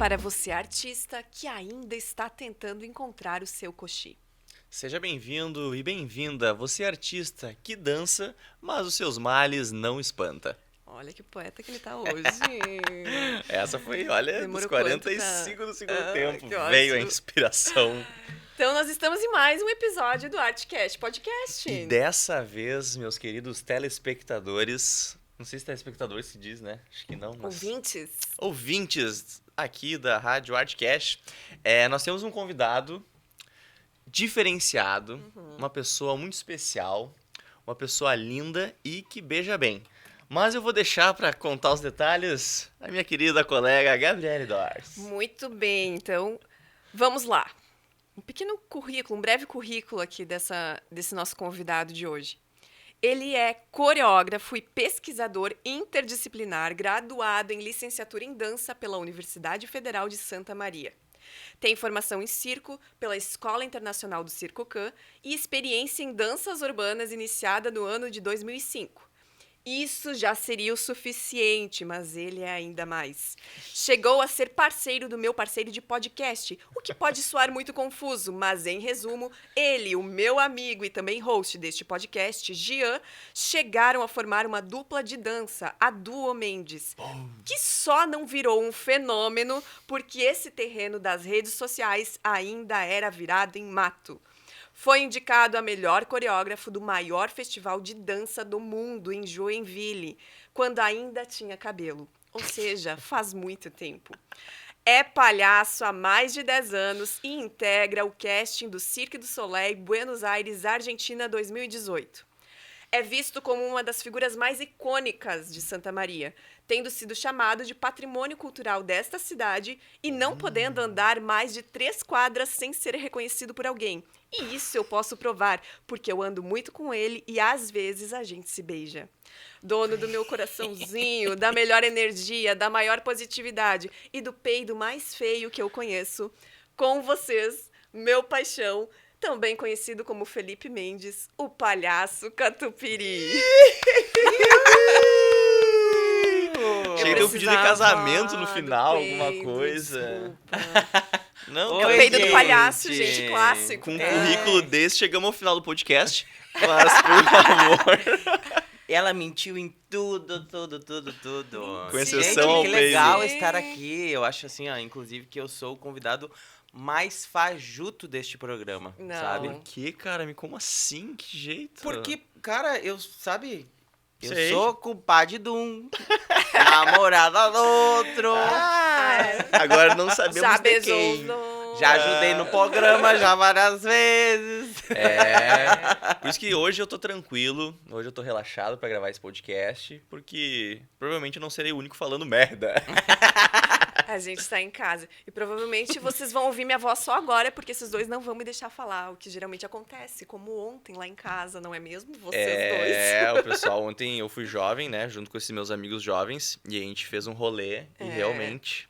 para você artista que ainda está tentando encontrar o seu coxi. Seja bem-vindo e bem-vinda, você artista que dança, mas os seus males não espanta. Olha que poeta que ele tá hoje. Essa foi, olha, Demorou dos quanto 45 do segundo Ah, tempo, que veio a ótimo. inspiração. Então nós estamos em mais um episódio do Artcast Podcast. E dessa vez, meus queridos telespectadores, não sei se telespectadores se diz, né? Acho que não, mas... Ouvintes aqui da Rádio Artcast, nós temos um convidado diferenciado, uma pessoa muito especial, uma pessoa linda e que beija bem. Mas eu vou deixar para contar os detalhes a minha querida colega Gabriele Dors. Muito bem, então vamos lá. Um pequeno currículo, um breve currículo aqui desse nosso convidado de hoje. Ele é coreógrafo e pesquisador interdisciplinar, graduado em licenciatura em dança pela Universidade Federal de Santa Maria. Tem formação em circo pela Escola Internacional do Circo Can e experiência em danças urbanas iniciada no ano de 2005. Isso já seria o suficiente, mas ele é ainda mais. Chegou a ser parceiro do meu parceiro de podcast, o que pode soar muito confuso, mas em resumo, ele, o meu amigo e também host deste podcast, Jean, chegaram a formar uma dupla de dança, a Duo Mendes, que só não virou um fenômeno porque esse terreno das redes sociais ainda era virado em mato. Foi indicado a melhor coreógrafo do maior festival de dança do mundo em Joinville, quando ainda tinha cabelo. Ou seja, faz muito tempo. É palhaço há mais de 10 anos e integra o casting do Cirque du Soleil Buenos Aires, Argentina 2018. É visto como uma das figuras mais icônicas de Santa Maria, tendo sido chamado de patrimônio cultural desta cidade e não podendo andar mais de 3 quadras sem ser reconhecido por alguém. E isso eu posso provar, porque eu ando muito com ele e às vezes a gente se beija. Dono do meu coraçãozinho, da melhor energia, da maior positividade e do peido mais feio que eu conheço, com vocês, meu paixão, também conhecido como Felipe Mendes, o palhaço Catupiry. Cheguei a ter um pedido de precisava casamento no do final, peido, alguma coisa. desculpa. Não, É o Oi, peido do gente. palhaço, gente, clássico. com um É. currículo desse, chegamos ao final do podcast. Mas, por favor, Ela mentiu em tudo. Com exceção Gente, ao que peido. legal estar aqui. Eu acho assim, ó, inclusive que eu sou o convidado mais fajuto deste programa, Não. sabe? por que, cara? Como assim? Que jeito? Porque, cara, eu Sei. sou culpado de um, namorada do outro. Agora não sabemos Já de beijou quem. os dois. Já ajudei no programa já várias vezes. Por isso que hoje eu tô tranquilo, hoje eu tô relaxado pra gravar esse podcast, porque provavelmente eu não serei o único falando merda. A gente tá em casa. E provavelmente vocês vão ouvir minha voz só agora, porque esses dois não vão me deixar falar, o que geralmente acontece, como ontem lá em casa, não é mesmo? Vocês dois. O pessoal, ontem eu fui jovem, né, junto com esses meus amigos jovens, e a gente fez um rolê, e realmente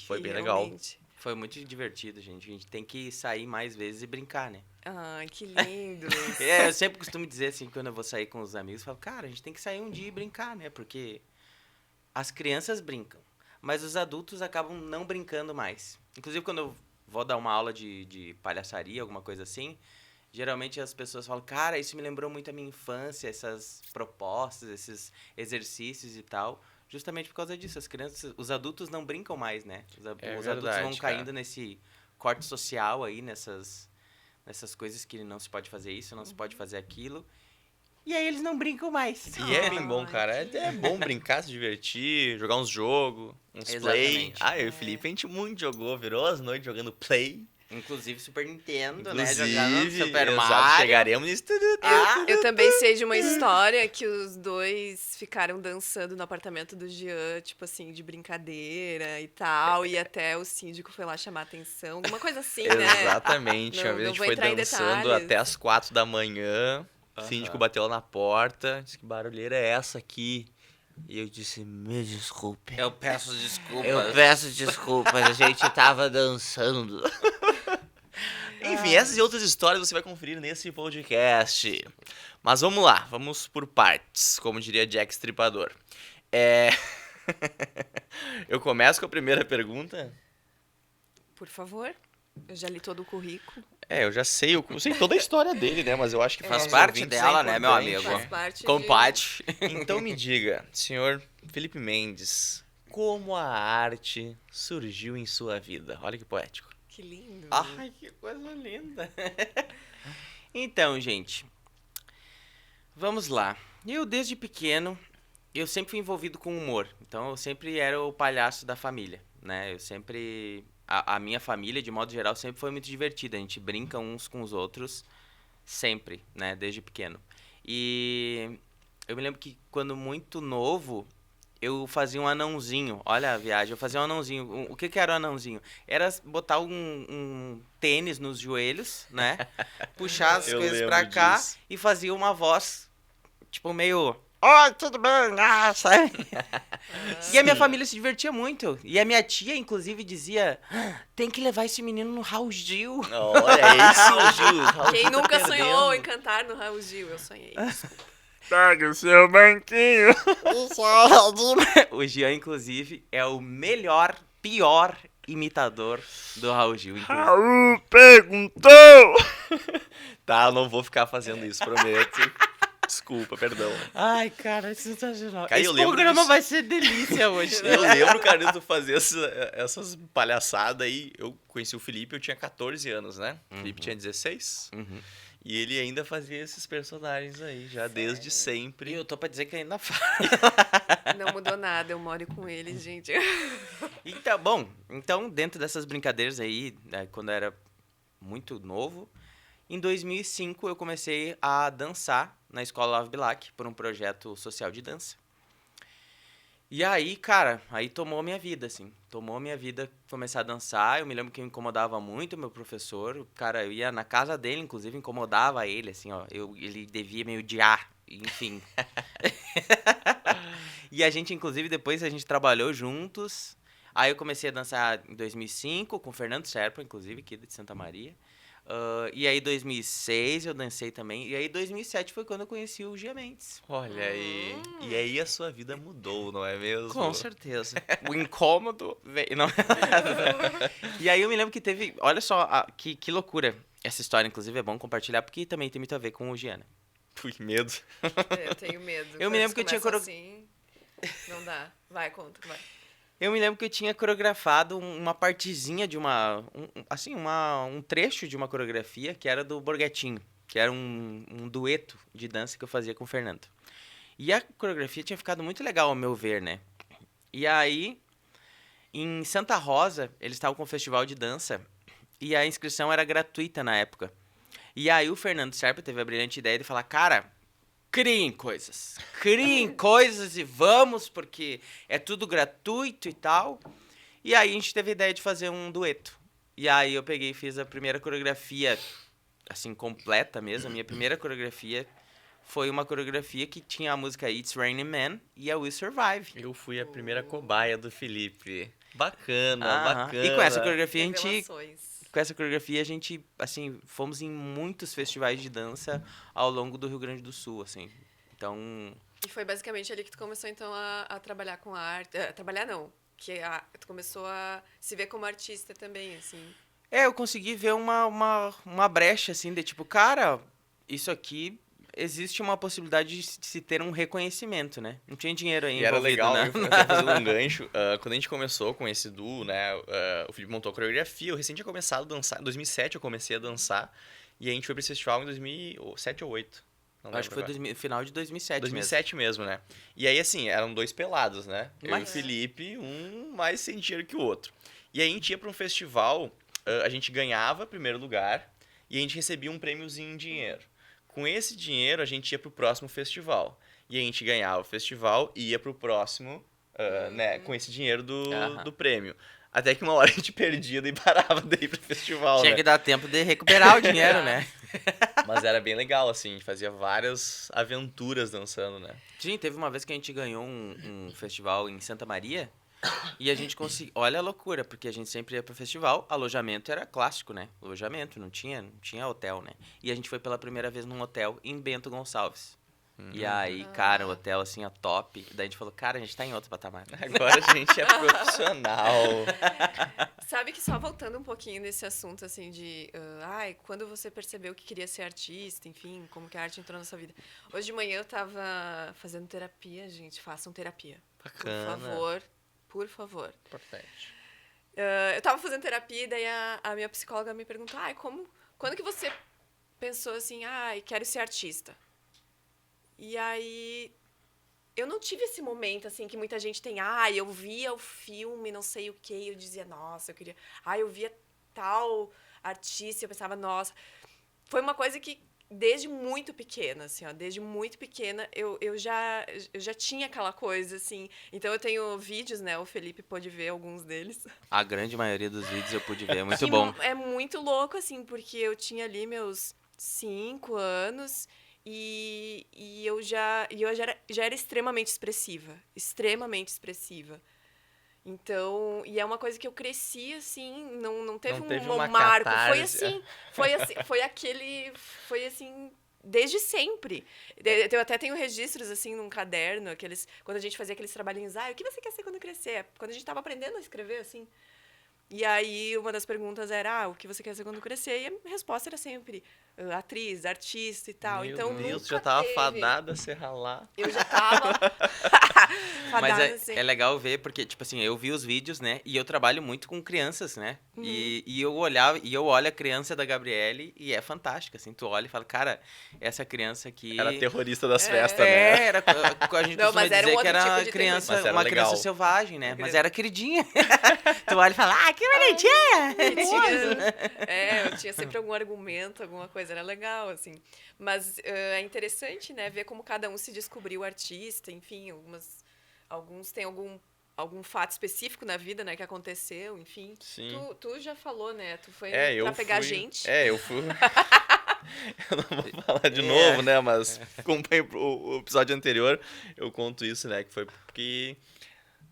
foi bem legal. Realmente. Foi muito divertido, gente. A gente tem que sair mais vezes e brincar, né? Ai, que lindo. Eu sempre costumo dizer assim, quando eu vou sair com os amigos, eu falo, cara, a gente tem que sair um dia e brincar, né? Porque as crianças brincam, mas os adultos acabam não brincando mais. Inclusive, quando eu vou dar uma aula de palhaçaria, alguma coisa assim, geralmente as pessoas falam, cara, isso me lembrou muito a minha infância, essas propostas, esses exercícios e tal. Justamente por causa disso, as crianças, os adultos não brincam mais, né? Os adultos verdade, vão caindo cara. nesse corte social aí, nessas coisas que não se pode fazer isso, não se pode fazer aquilo. E aí eles não brincam mais. E é bem bom, Ai, cara. que É bom brincar, se divertir, jogar uns jogos, uns play. Exatamente. Ah, eu e o Felipe, a gente muito jogou, virou as noites jogando play. Inclusive Super Nintendo, Inclusive, né? Jogando Super exato, Mario. chegaremos nisso tudo. Eu também sei de uma história que os dois ficaram dançando no apartamento do Jean, tipo assim, de brincadeira e tal, e até o síndico foi lá chamar atenção, alguma coisa assim, né? Exatamente. Não- Uma vez a não gente vou foi entrar em dançando detalhes. até as 4 da manhã. O síndico bateu lá na porta, disse que barulheira é essa aqui. E eu disse, me desculpe. Eu peço desculpas. Eu peço desculpas, a gente tava dançando. Enfim, essas e outras histórias você vai conferir nesse podcast. Mas vamos lá, vamos por partes, como diria Jack Stripador. Eu começo com a primeira pergunta? Por favor. Eu já li todo o currículo. Eu já sei, eu sei toda a história dele, né? Mas eu acho que faz parte dela, né, meu amigo? Faz parte Compate. Então me diga, senhor Felipe Mendes, como a arte surgiu em sua vida? Olha que poético. Que lindo. Ai, que coisa linda. Então, gente, vamos lá. Eu, desde pequeno, eu sempre fui envolvido com humor. Então, eu sempre era o palhaço da família, né? Eu sempre... A minha família, de modo geral, sempre foi muito divertida. A gente brinca uns com os outros sempre, né? Desde pequeno. E eu me lembro que quando muito novo, eu fazia um anãozinho. Olha a viagem, eu fazia um anãozinho. O que era o anãozinho? Era botar um tênis nos joelhos, né? Puxar as coisas pra cá e fazia uma voz, tipo, meio... Oi, tudo bem? Sabe? E a minha família se divertia muito. E a minha tia, inclusive, dizia... Tem que levar esse menino no Raul Gil. Olha, esse é o Gil. Quem nunca sonhou em cantar no Raul Gil? Eu sonhei. Pega o seu banquinho. O Jean, inclusive, é o pior imitador do Raul Gil. Raul perguntou. Tá, eu não vou ficar fazendo isso, prometo. Desculpa, perdão. Ai, cara, é sensacional. Cara, esse programa vai ser delícia hoje. Eu lembro, cara, de tu fazer essas palhaçadas aí. Eu conheci o Felipe, eu tinha 14 anos, né? O Felipe tinha 16. E ele ainda fazia esses personagens aí, já desde sempre. E eu tô pra dizer que ainda faz. Não mudou nada, eu moro com ele, gente. Então, dentro dessas brincadeiras aí, né, quando eu era muito novo, em 2005 eu comecei a dançar na Escola Olavo Bilac por um projeto social de dança. E aí, cara, aí tomou minha vida, assim. Tomou minha vida começar a dançar. Eu me lembro que eu incomodava muito o meu professor. O cara, eu ia na casa dele, inclusive, incomodava ele, assim, ó. Ele devia me odiar, enfim. E a gente, inclusive, depois a gente trabalhou juntos. Aí eu comecei a dançar em 2005 com o Fernando Serpa, inclusive, aqui de Santa Maria. E aí, 2006 eu dancei também. E aí, 2007 foi quando eu conheci o Gia Mendes. Olha aí. E aí a sua vida mudou, não é mesmo? Com certeza. O incômodo veio. Não. E aí eu me lembro que teve... Olha só, que loucura. Essa história, inclusive, é bom compartilhar, porque também tem muito a ver com o Giana. Ui, medo. Eu tenho medo. Eu me lembro que eu tinha assim, não dá. Vai, conta, vai. Eu me lembro que eu tinha coreografado uma partezinha de um trecho de uma coreografia que era do Borghettino, que era um dueto de dança que eu fazia com o Fernando. E a coreografia tinha ficado muito legal, ao meu ver, né? E aí, em Santa Rosa, eles estavam com um festival de dança e a inscrição era gratuita na época. E aí o Fernando Serpa teve a brilhante ideia de falar, cara... Criem coisas e vamos, porque é tudo gratuito e tal. E aí a gente teve a ideia de fazer um dueto. E aí eu peguei e fiz a primeira coreografia, assim, completa mesmo. A minha primeira coreografia foi uma coreografia que tinha a música It's Raining Man e a We Survive. Eu fui a primeira cobaia do Felipe. Bacana. E com essa coreografia a gente, assim, fomos em muitos festivais de dança ao longo do Rio Grande do Sul, assim. Então... E foi basicamente ali que tu começou, então, a trabalhar com a arte. Trabalhar não, que tu começou a se ver como artista também, assim. Eu consegui ver uma brecha, assim, de tipo, cara, isso aqui... Existe uma possibilidade de se ter um reconhecimento, né? Não tinha dinheiro aí envolvido, era legal, né? Eu até fazer um gancho. Quando a gente começou com esse duo, né? O Felipe montou a coreografia. Eu recém tinha começado a dançar. Em 2007 eu comecei a dançar. E a gente foi pra esse festival em 2007 ou 2008. Acho que foi final de 2007 2007 mesmo, né? E aí, assim, eram dois pelados, né? Eu Mas... e o Felipe, um mais sem dinheiro que o outro. E aí a gente ia pra um festival, a gente ganhava primeiro lugar e a gente recebia um prêmiozinho em dinheiro. Com esse dinheiro, a gente ia pro próximo festival. E a gente ganhava o festival e ia pro próximo, né, com esse dinheiro do prêmio. Até que uma hora a gente perdia e parava de ir pro festival, Tinha que dar tempo de recuperar o dinheiro, né? Mas era bem legal, assim, a gente fazia várias aventuras dançando, né? Sim, teve uma vez que a gente ganhou um festival em Santa Maria e a gente conseguiu... Olha a loucura, porque a gente sempre ia pro festival, alojamento era clássico, né? Alojamento, não tinha hotel, né? E a gente foi pela primeira vez num hotel em Bento Gonçalves. E aí, cara, o hotel, assim, Daí a gente falou, cara, a gente tá em outro patamar. Agora a gente é profissional. Sabe que só voltando um pouquinho nesse assunto, assim, de... quando você percebeu que queria ser artista, enfim, como que a arte entrou na sua vida. Hoje de manhã eu tava fazendo terapia, gente. Façam terapia. Bacana. Por favor. Importante. Eu tava fazendo terapia e daí a minha psicóloga me perguntou, quando que você pensou assim, quero ser artista? E aí... Eu não tive esse momento, assim, que muita gente tem. Eu via o filme, não sei o quê, e eu dizia, nossa, eu queria... eu via tal artista, e eu pensava, nossa... Foi uma coisa que, desde muito pequena, assim, ó, desde muito pequena, eu já tinha aquela coisa, assim. Então, eu tenho vídeos, né, o Felipe pôde ver alguns deles. A grande maioria dos vídeos eu pude ver, é muito bom. É muito louco, assim, porque eu tinha ali meus 5 anos... E eu já era extremamente expressiva. Extremamente expressiva. Então, e é uma coisa que eu cresci, assim, não teve um marco. Catarse. Foi assim, desde sempre. Eu até tenho registros, assim, num caderno, quando a gente fazia aqueles trabalhinhos, o que você quer ser quando crescer? Quando a gente tava aprendendo a escrever, assim. E aí, uma das perguntas era, o que você quer ser quando crescer? E a resposta era sempre atriz, artista e tal. Meu Então, Deus, nunca já tava teve. fadada a se ralar. Eu já tava fadada, Mas assim. é legal ver, porque, tipo assim, eu vi os vídeos, né? E eu trabalho muito com crianças, né? E eu olho a criança da Gabriele e é fantástica, assim. Tu olha e fala, cara, essa criança aqui... Era terrorista das festas, né? A gente Não, costuma mas era dizer um que outro era tipo de criança, Mas era uma legal. criança selvagem, né? Mas era queridinha. Tu olha e fala, que bonitinha! Eu tinha sempre algum argumento, alguma coisa, era legal, assim. Mas é interessante, né, ver como cada um se descobriu artista, enfim, alguns têm algum fato específico na vida, né, que aconteceu, enfim. Sim. Tu já falou, né, tu foi eu pra pegar fui... gente. Eu fui... Eu não vou falar de novo, né, mas acompanhe o episódio anterior, eu conto isso, né, que foi porque...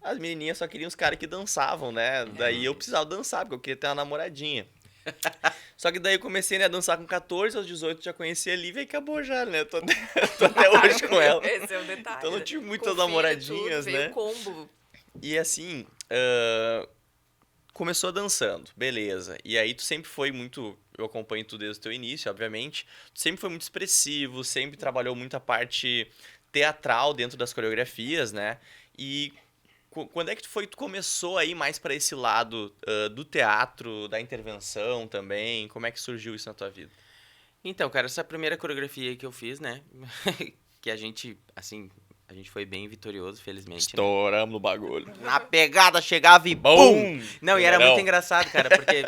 As menininhas só queriam os caras que dançavam, né? Daí eu precisava dançar, porque eu queria ter uma namoradinha. Só que daí eu comecei, né, a dançar com 14, aos 18 já conheci a Lívia e acabou já, né? Tô até hoje com ela. Esse é o detalhe. Então não tive muitas Com filho, namoradinhas, tudo, né? veio combo. E assim, começou dançando, beleza. E aí tu sempre foi muito... Eu acompanho tu desde o teu início, obviamente. Tu sempre foi muito expressivo, sempre trabalhou muito a parte teatral dentro das coreografias, né? E... Quando é que tu começou a ir mais para esse lado do teatro, da intervenção também? Como é que surgiu isso na tua vida? Então, cara, essa primeira coreografia que eu fiz, né? Que a gente foi bem vitorioso, felizmente. Estouramos no bagulho. Né? Na pegada, chegava e BUM! Não, e era muito engraçado, cara, porque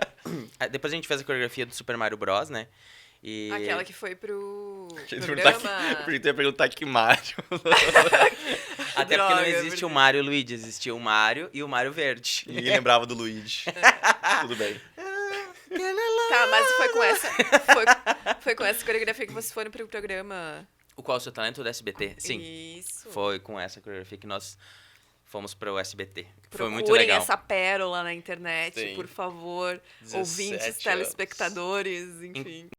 depois a gente fez a coreografia do Super Mario Bros, né? E... Aquela que foi pro programa... Eu ia perguntar que Mario. Até porque não existe o Mario Luigi, existia o Mario e o Mario Verde. Ninguém lembrava do Luigi. Tudo bem. Tá, mas foi com essa coreografia que vocês foram pro programa... O Qual é o Seu Talento do SBT? Sim. Isso. Foi com essa coreografia que nós fomos pro SBT. Procurem foi muito legal. essa pérola na internet, Sim. por favor. 17 ouvintes, anos. telespectadores, enfim.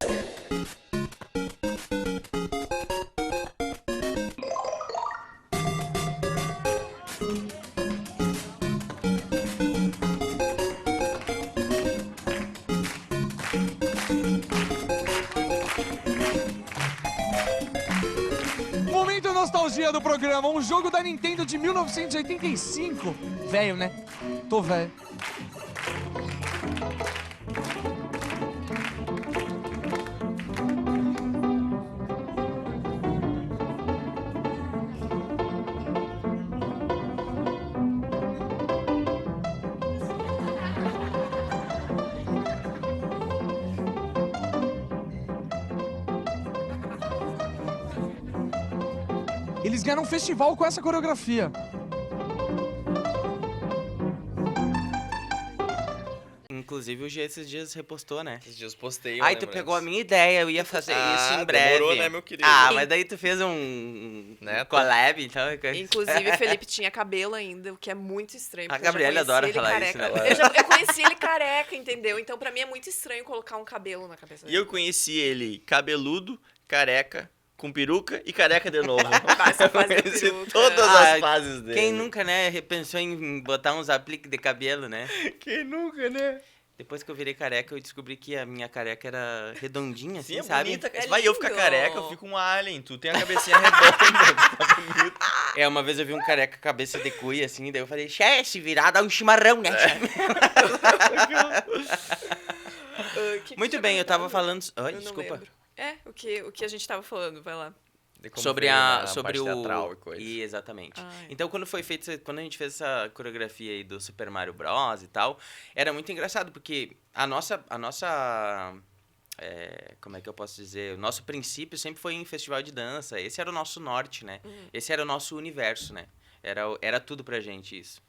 Momento nostalgia do programa, um jogo da Nintendo de 1985. Velho, né? Tô velho. Eles ganharam um festival com essa coreografia. Inclusive o G esses dias repostou, né? Esses dias postei. Ai, tu pegou a minha ideia, eu ia fazer isso em breve. Demorou, né, meu querido? Mas daí tu fez um Né, collab, então... Inclusive, o Felipe tinha cabelo ainda, o que é muito estranho. A porque eu já Gabriela conheci adora ele falar careca. isso, né? Eu conheci ele careca, entendeu? Então, pra mim, é muito estranho colocar um cabelo na cabeça E dele. eu conheci ele cabeludo, careca, com peruca e careca de novo. Essa fase da Conheci peruca. todas as fases dele. Quem nunca, né, pensou em botar uns apliques de cabelo, né? Quem nunca, né? Depois que eu virei careca, eu descobri que a minha careca era redondinha, assim, Sim, é sabe? bonita. É Vai eu ficar lindo. careca, eu fico um alien. Tu tem a cabecinha redonda, tá bonito. É, uma vez eu vi um careca cabeça de cuia, assim, daí eu falei, chefe, se virar, dá um chimarrão, né? Que Muito tinha bem, eu tava perguntado? falando... Ai, Eu não desculpa. lembro. É, o que a gente tava falando, vai lá. De como Sobre veio a... na Sobre parte o... teatral e coisa. Exatamente. Ai. Então, quando a gente fez essa coreografia aí do Super Mario Bros e tal, era muito engraçado, porque a nossa como é que eu posso dizer? O nosso princípio sempre foi em festival de dança. Esse era o nosso norte, né? Esse era o nosso universo, né? Era tudo pra gente isso.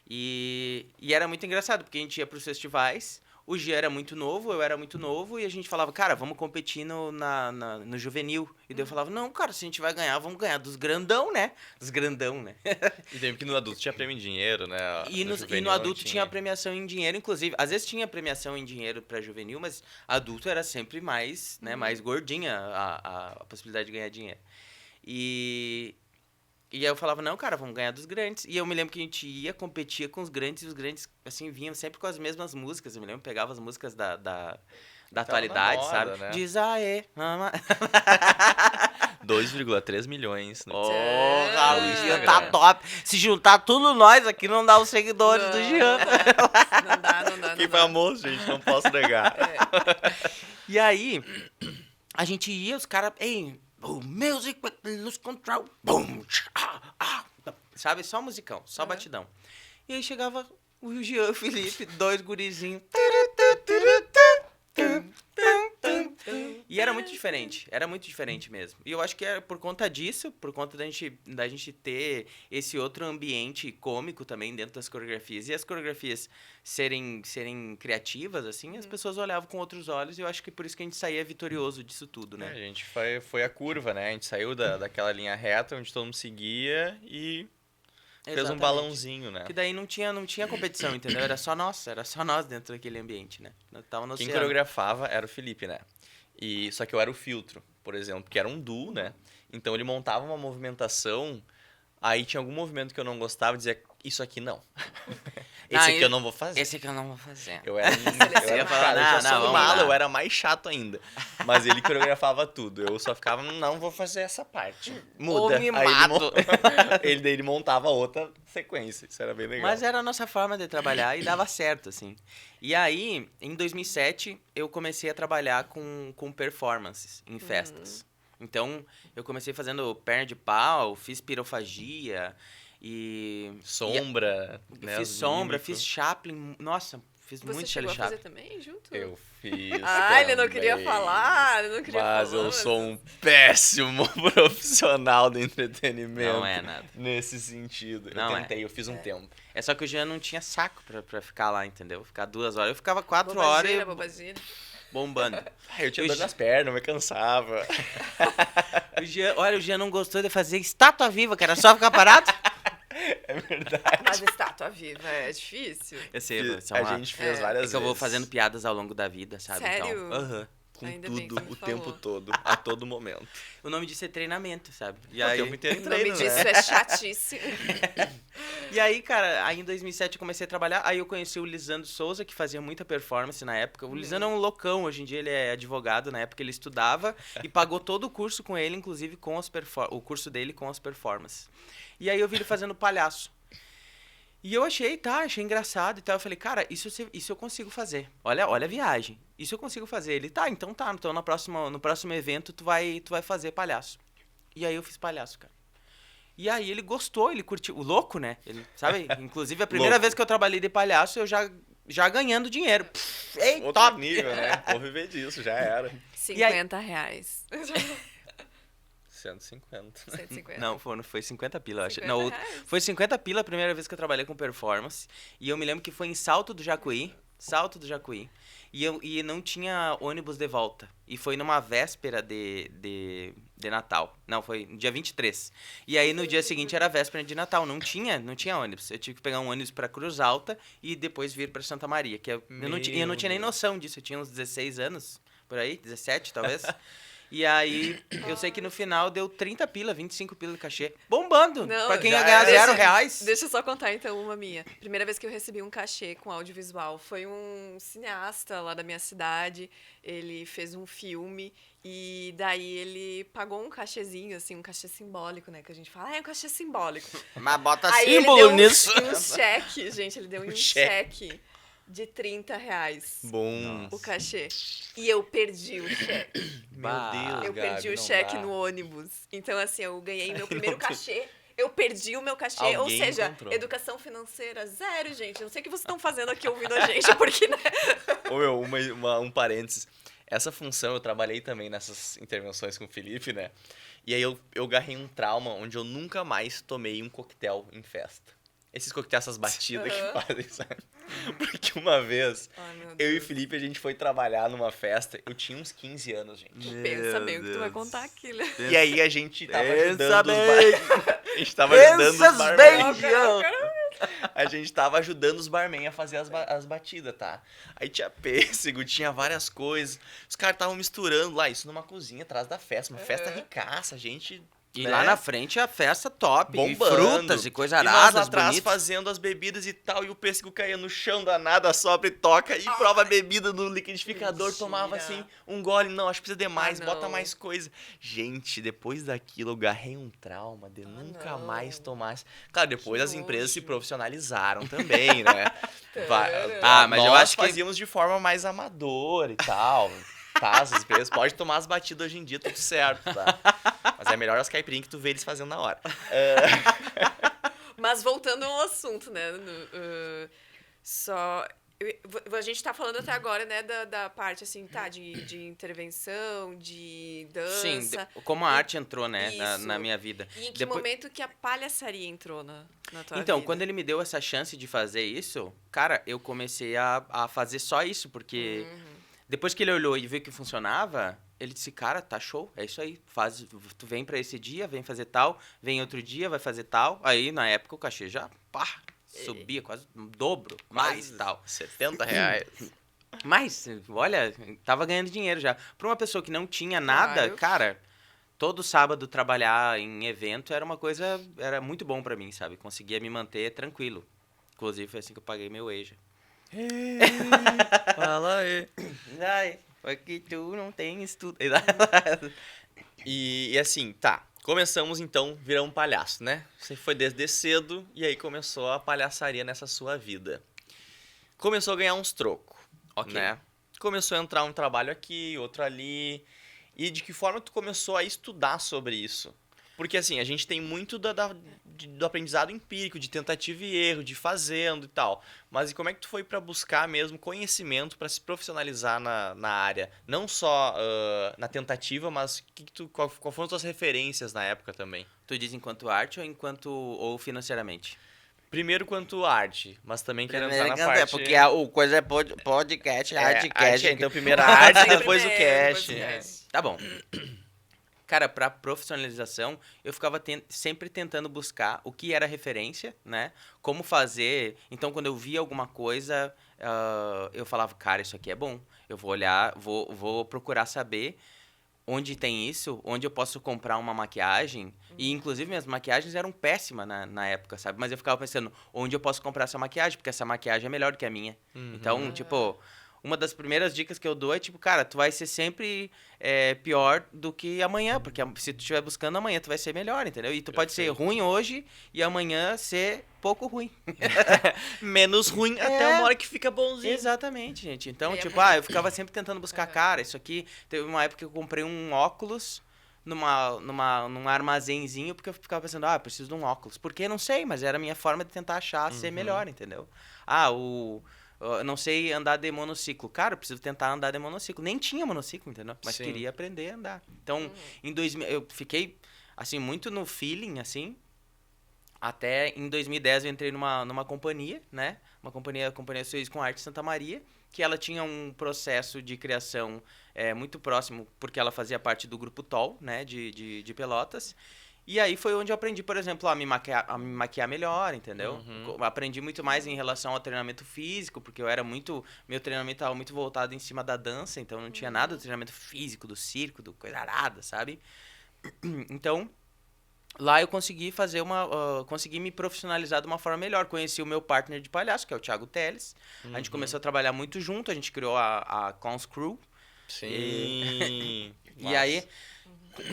E era muito engraçado, porque a gente ia pros festivais, o Gia era muito novo, eu era muito novo, e a gente falava, cara, vamos competir no juvenil. E daí eu falava, não, cara, se a gente vai ganhar, vamos ganhar dos grandão, né? Dos grandão, né? E tem que no adulto tinha prêmio em dinheiro, né? E no juvenil não adulto tinha premiação em dinheiro, inclusive. Às vezes tinha premiação em dinheiro pra juvenil, mas adulto era sempre mais, né, mais gordinha a possibilidade de ganhar dinheiro. E aí eu falava, não, cara, vamos ganhar dos grandes. E eu me lembro que a gente competia com os grandes, e os grandes, assim, vinham sempre com as mesmas músicas. Eu me lembro, pegava as músicas da atualidade, na moda, sabe? né? Diz aê, mama. 2,3 milhões. No Oh, Ah, o no Jean Instagram. tá top. Se juntar tudo nós aqui, não dá os seguidores do Jean. Não dá. Fiquei não dá. famoso, gente, não posso negar. E aí, a gente ia, os caras... Ei, oh, music, lose control. Boom, sabe? Só musicão, só batidão. E aí chegava o Jean e o Felipe, dois gurizinhos. E era muito diferente mesmo. E eu acho que era por conta disso, por conta da gente ter esse outro ambiente cômico também dentro das coreografias. E as coreografias serem criativas, assim, as pessoas olhavam com outros olhos, e eu acho que por isso que a gente saía vitorioso disso tudo, A né? gente foi a curva, né? A gente saiu daquela linha reta onde todo mundo seguia e fez um Exatamente. balãozinho, né? Que daí não tinha competição, entendeu? Era só nós dentro daquele ambiente, né? Nós tava no Quem oceano. coreografava era o Felipe, né? Só que eu era o filtro, por exemplo, que era um duo, né? Então ele montava uma movimentação, aí tinha algum movimento que eu não gostava e dizia, isso aqui não. Esse aqui eu não vou fazer. Esse aqui eu não vou fazer. Eu era Você ia falar, chato, eu já não, sou vamos mala, lá. eu era mais chato ainda. Mas ele coreografava tudo. Eu só ficava, não vou fazer essa parte. Muda. Ou me Aí mato. ele montava outra sequência. Isso era bem legal. Mas era a nossa forma de trabalhar e dava certo, assim. E aí, em 2007, eu comecei a trabalhar com performances em festas. Então, eu comecei fazendo perna de pau, fiz pirofagia e... Sombra, né? Fiz os sombra, mímicos. fiz Chaplin. Nossa, fiz Você muito chegou Charlie a fazer Chaplin. também junto? Eu fiz. Ele não queria também. falar, ele não queria Mas falar. eu sou um péssimo profissional do entretenimento. Não é nada. Nesse sentido. Não eu tentei, eu fiz um tempo. É só que o Jean não tinha saco pra ficar lá, entendeu? Ficar 2 horas. Eu ficava 4 horas Bobageira. bombando. Eu tinha Eu dor já- nas pernas, eu me cansava. O Jean não gostou de fazer estátua viva, que era só ficar parado. É verdade. Mas estátua viva é difícil. Eu sei, isso A gente fez várias é vezes. que eu vou fazendo piadas ao longo da vida, sabe? Sério? Então, aham. Com Ainda bem que tudo, você me o falou. tempo todo, a todo momento. O nome disso é treinamento, sabe? E O aí, tempo inteiro em O nome treino, disso né? é chatice. cara, aí em 2007 eu comecei a trabalhar, aí eu conheci o Lisandro Souza, que fazia muita performance na época. O Lisandro é um loucão, hoje em dia ele é advogado, na época ele estudava e pagou todo o curso com ele, inclusive com o curso dele com as performances. E aí eu vi ele fazendo palhaço. E eu achei engraçado e tal. Eu falei, cara, isso eu consigo fazer. Olha a viagem. Isso eu consigo fazer. Ele, então no próximo evento tu vai fazer palhaço. E aí eu fiz palhaço, cara. E aí ele gostou, ele curtiu. O louco, né? Ele, sabe? Inclusive, a primeira Louco. vez que eu trabalhei de palhaço, eu já ganhando dinheiro. Ei, Outro top! nível, né? Vou viver disso, já era. R$50. 150. 150. Não, foi 50 pila, eu acho. 50 Não, reais? foi 50 pila a primeira vez que eu trabalhei com performance. E eu me lembro que foi em Salto do Jacuí. E não tinha ônibus de volta. E foi numa véspera de Natal. Não, foi no dia 23. E aí no dia seguinte era véspera de Natal. Não tinha ônibus. Eu tive que pegar um ônibus pra Cruz Alta e depois vir pra Santa Maria. Que eu não tinha nem noção disso. Eu tinha uns 16 anos, por aí, 17 talvez. E aí, eu sei que no final deu 30 pila, 25 pila de cachê. Bombando! Não, pra quem já ia ganhar era. R$0. Deixa eu só contar, então, uma minha. Primeira vez que eu recebi um cachê com audiovisual foi um cineasta lá da minha cidade. Ele fez um filme e daí ele pagou um cachezinho, assim, um cachê simbólico, né? Que a gente fala, é um cachê simbólico. Mas bota Aí ele símbolo deu nisso. um cheque, gente, ele deu um cheque de R$30. Bom. O cachê. E eu perdi o cheque. Meu Bah. Deus, Eu Gabi, perdi o não cheque dá. no ônibus. Então, assim, eu ganhei meu primeiro cachê. Eu perdi o meu cachê. Ou Alguém seja, encontrou. educação financeira zero, gente. Não sei o que vocês estão fazendo aqui ouvindo a gente, porque, né? Ô, meu, um parênteses. Essa função eu trabalhei também nessas intervenções com o Felipe, né? E aí eu garrei um trauma onde eu nunca mais tomei um coquetel em festa. Esses coquetéis, essas batidas que fazem, sabe? Porque uma vez, Ai, meu eu e o Deus. Felipe, a gente foi trabalhar numa festa. Eu tinha uns 15 anos, gente. Pensa bem o que tu vai contar aqui, né? E aí a gente tava Pensa ajudando os bem. A gente tava ajudando os Pensas barman. bem, João. A gente tava ajudando os barman a fazer as batidas, tá? Aí tinha pêssego, tinha várias coisas. Os caras estavam misturando lá, isso numa cozinha atrás da festa. Uma festa ricaça, a gente... E né, lá na frente a festa top, e bombando. frutas e coisa E nós aradas, lá atrás bonitas. fazendo as bebidas e tal, e o pêssego caía no chão, danada, sobra e toca, e prova a bebida no liquidificador, Mentira. tomava assim, um gole, não, acho que precisa de mais, Ah, bota não. mais coisa. Gente, depois daquilo eu garrei um trauma de nunca não. mais tomar. Claro, depois Que as empresas se nojo. profissionalizaram também, né? Ah, mas eu nós acho que- fazíamos de forma mais amadora e tal. Tá, as empresas podem tomar as batidas hoje em dia, tudo certo, tá? Mas é melhor as caipirinhas que tu vê eles fazendo na hora. Mas voltando ao assunto, né? A gente tá falando até agora, né, da parte, assim, tá, de intervenção, de dança. Sim, como a arte entrou, né, na Isso. minha vida. E em que Depois- momento que a palhaçaria entrou na tua Então, vida? quando ele me deu essa chance de fazer isso, cara, eu comecei a fazer só isso, porque depois que ele olhou e viu que funcionava, ele disse, cara, tá show, é isso aí, tu vem pra esse dia, vem fazer tal, vem outro dia, vai fazer tal. Aí, na época, o cachê já, subia quase um dobro, mais tal. R$70. Mas, olha, tava ganhando dinheiro já. Pra uma pessoa que não tinha nada, Claro. cara, todo sábado trabalhar em evento era uma coisa, era muito bom pra mim, sabe? Conseguia me manter tranquilo. Inclusive, foi assim que eu paguei meu EJA. Fala aí. Ai, porque tu não tens tudo. E assim, tá. Começamos então, viramos palhaço, né? Você foi desde cedo e aí começou a palhaçaria nessa sua vida. Começou a ganhar uns trocos, Ok. né? Começou a entrar um trabalho aqui, outro ali. E de que forma tu começou a estudar sobre isso? Porque assim, a gente tem muito do aprendizado empírico, de tentativa e erro, de fazendo e tal. Mas e como é que tu foi pra buscar mesmo conhecimento pra se profissionalizar na área? Não só na tentativa, mas qual foram as tuas referências na época também? Tu diz enquanto arte ou financeiramente? Primeiro quanto arte, mas também quero entrar na parte... Porque o coisa é podcast, arte, então primeiro a arte, Sempre depois o primeiro, cash. depois o cash. Tá bom. Cara, pra profissionalização, eu ficava sempre tentando buscar o que era referência, né? Como fazer. Então, quando eu via alguma coisa, eu falava, cara, isso aqui é bom. Eu vou olhar, vou procurar saber onde tem isso, onde eu posso comprar uma maquiagem. E, inclusive, minhas maquiagens eram péssimas na época, sabe? Mas eu ficava pensando, onde eu posso comprar essa maquiagem? Porque essa maquiagem é melhor do que a minha. Então, tipo... Uma das primeiras dicas que eu dou é, tipo, cara, tu vai ser sempre pior do que amanhã, porque se tu estiver buscando amanhã, tu vai ser melhor, entendeu? E tu pode ser ruim hoje e amanhã ser pouco ruim. Menos ruim até uma hora que fica bonzinho. Exatamente, gente. Então, É, tipo, eu ficava sempre tentando buscar, cara, isso aqui... Teve uma época que eu comprei um óculos num armazenzinho, porque eu ficava pensando, eu preciso de um óculos. Porque não sei, mas era a minha forma de tentar achar ser melhor, entendeu? Eu não sei andar de monociclo. Cara, eu preciso tentar andar de monociclo. Nem tinha monociclo, entendeu? Mas Sim. queria aprender a andar. Então, em 2000, eu fiquei, assim, muito no feeling, assim. Até em 2010 eu entrei numa companhia, né? Uma companhia Suíça com Arte Santa Maria, que ela tinha um processo de criação muito próximo, porque ela fazia parte do grupo TOL, né? De Pelotas. E aí foi onde eu aprendi, por exemplo, a me maquiar melhor, entendeu? Aprendi muito mais em relação ao treinamento físico, porque meu treinamento estava muito voltado em cima da dança, então não tinha nada do treinamento físico, do circo, do coisa arada, sabe? Então, lá eu consegui consegui me profissionalizar de uma forma melhor. Conheci o meu partner de palhaço, que é o Thiago Teles. A gente começou a trabalhar muito junto, a gente criou a Clowns Crew. Sim. E aí,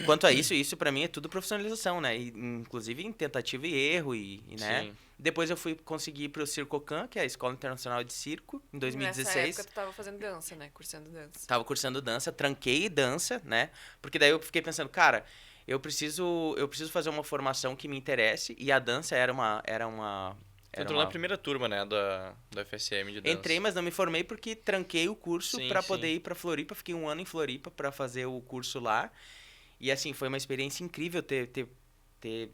quanto a isso pra mim é tudo profissionalização, né? E, inclusive em tentativa e erro, né? Sim. Depois eu consegui ir pro Circocan, que é a Escola Internacional de Circo, em 2016. Nessa época tu tava fazendo dança, né? Cursando dança. Tava cursando dança, tranquei dança, né? Porque daí eu fiquei pensando, cara, eu preciso fazer uma formação que me interesse, e a dança era uma Tu entrou na primeira turma, né, da FSM de dança. Entrei, mas não me formei porque tranquei o curso Sim, pra sim. poder ir pra Floripa. Fiquei 1 ano em Floripa pra fazer o curso lá. E assim, foi uma experiência incrível ter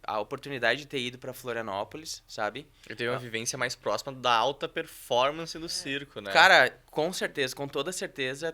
a oportunidade de ter ido pra Florianópolis, sabe? Eu teve uma vivência mais próxima da alta performance do circo, né? Cara, com certeza, com toda certeza.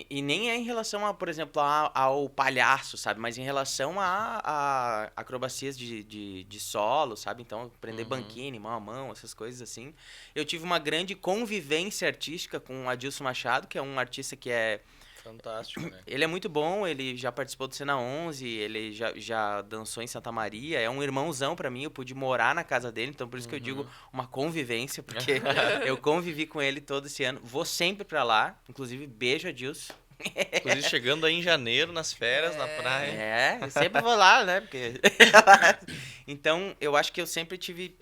E nem é em relação, por exemplo, ao palhaço, sabe? Mas em relação a acrobacias de solo, sabe? Então, aprender banquine, mão a mão, essas coisas assim. Eu tive uma grande convivência artística com o Adilson Machado, que é um artista que é... Fantástico, né? Ele é muito bom, ele já participou do Cena 11, ele já dançou em Santa Maria, é um irmãozão pra mim, eu pude morar na casa dele, então por isso que eu digo uma convivência, porque eu convivi com ele todo esse ano, vou sempre pra lá, inclusive beijo, Adilson. Inclusive chegando aí em janeiro, nas férias, na praia. Eu sempre vou lá, né, porque... Então, eu acho que eu sempre tive,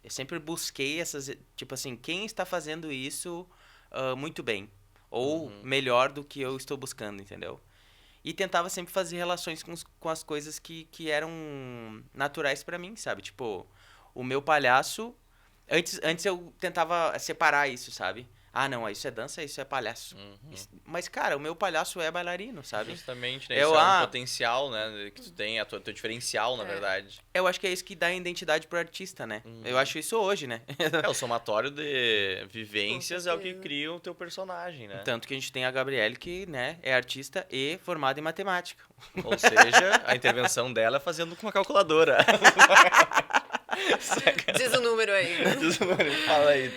eu sempre busquei essas, tipo assim, quem está fazendo isso muito bem. Ou melhor do que eu estou buscando, entendeu? E tentava sempre fazer relações com as coisas que eram naturais pra mim, sabe? Tipo, o meu palhaço... Antes eu tentava separar isso, sabe? Ah, não, isso é dança, isso é palhaço. Mas, cara, o meu palhaço é bailarino, sabe? Justamente, né? Isso é um potencial, né? Que tu tem, teu diferencial, na verdade. Eu acho que é isso que dá identidade pro artista, né? Eu acho isso hoje, né? O somatório de vivências é o que cria o teu personagem, né? Tanto que a gente tem a Gabriele, que, né, é artista e formada em matemática. Ou seja, a intervenção dela é fazendo com uma calculadora. Diz o número aí. Fala aí.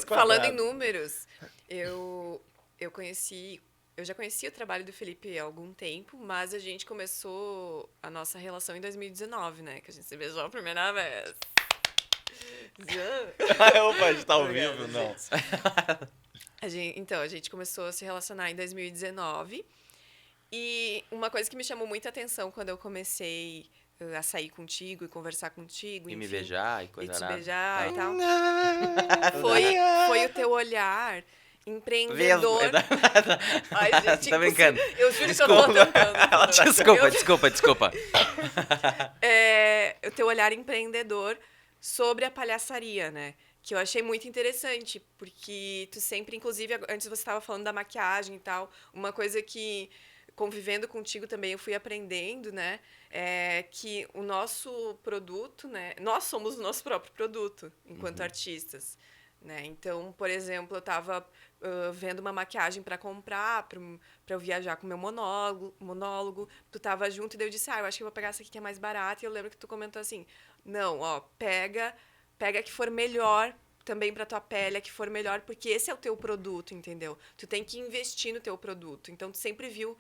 Falando em números, eu já conhecia o trabalho do Felipe há algum tempo, mas a gente começou a nossa relação em 2019, né? Que a gente se beijou a primeira vez. Opa, a gente tá ao vivo, não. Então, a gente começou a se relacionar em 2019. E uma coisa que me chamou muita atenção quando eu comecei a sair contigo e conversar contigo. E me beijar e coisa e te nada. beijar e tal. Foi o teu olhar empreendedor. Ai, gente, tá brincando. Eu juro que eu tô tentando. Desculpa. O teu olhar empreendedor sobre a palhaçaria, né? Que eu achei muito interessante, porque tu sempre, inclusive, antes você estava falando da maquiagem e tal, uma coisa que, convivendo contigo também, eu fui aprendendo, né? É que o nosso produto, né? Nós somos o nosso próprio produto, enquanto artistas, né? Então, por exemplo, eu estava vendo uma maquiagem para comprar, para eu viajar com o meu monólogo. Tu estava junto e daí eu disse, eu acho que eu vou pegar essa aqui que é mais barata. E eu lembro que tu comentou assim, não, pega a que for melhor também para tua pele, a que for melhor, porque esse é o teu produto, entendeu? Tu tem que investir no teu produto. Então, tu sempre viu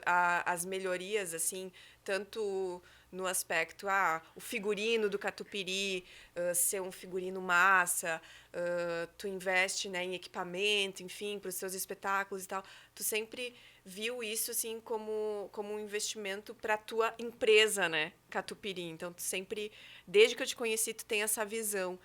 as melhorias, assim, tanto no aspecto, o figurino do catupiry ser um figurino massa, tu investe, né, em equipamento, enfim, para os seus espetáculos e tal. Tu sempre viu isso, assim, como um investimento para a tua empresa, né, Catupiry. Então, tu sempre, desde que eu te conheci, tu tem essa visão.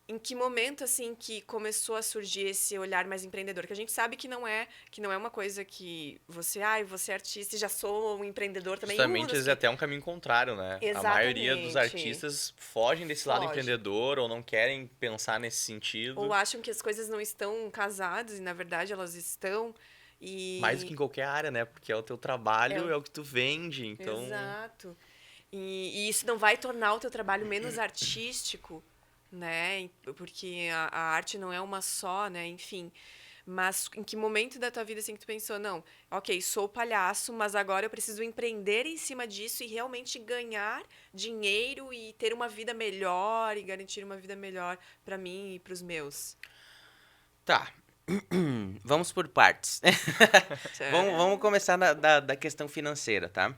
Em que momento, assim, que começou a surgir esse olhar mais empreendedor? Que a gente sabe que não é uma coisa que você é artista e já sou um empreendedor também. Justamente, é até um caminho contrário, né? Exatamente. A maioria dos artistas fogem desse lado empreendedor ou não querem pensar nesse sentido. Ou acham que as coisas não estão casadas e, na verdade, elas estão. Mais do que em qualquer área, né? Porque é o teu trabalho, é o que tu vende, então... Exato. E isso não vai tornar o teu trabalho menos artístico, né? Porque a arte não é uma só, né? Enfim. Mas em que momento da tua vida assim que tu pensou, não, ok, sou palhaço, mas agora eu preciso empreender em cima disso e realmente ganhar dinheiro e ter uma vida melhor e garantir uma vida melhor pra mim e pros meus? Tá. Vamos por partes. Vamos começar da questão financeira, tá?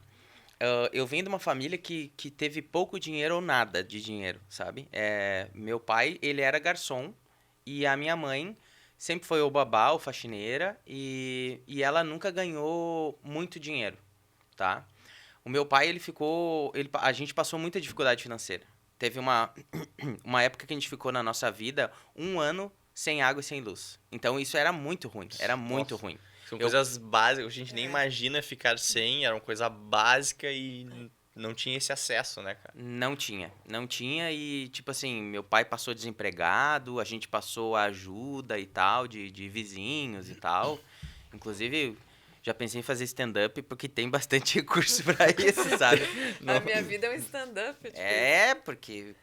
Eu venho de uma família que teve pouco dinheiro ou nada de dinheiro, sabe? Meu pai, ele era garçom e a minha mãe sempre foi ou babá ou faxineira e ela nunca ganhou muito dinheiro, tá? O meu pai, a gente passou muita dificuldade financeira. Teve uma época que a gente ficou na nossa vida 1 ano sem água e sem luz. Então isso era muito ruim, ruim. São coisas básicas, a gente nem imagina ficar sem, era uma coisa básica e não tinha esse acesso, né, cara? Não tinha e, tipo assim, meu pai passou desempregado, a gente passou a ajuda e tal, de vizinhos e tal. Inclusive, já pensei em fazer stand-up porque tem bastante recurso pra isso, sabe? A minha vida é um stand-up. Tipo porque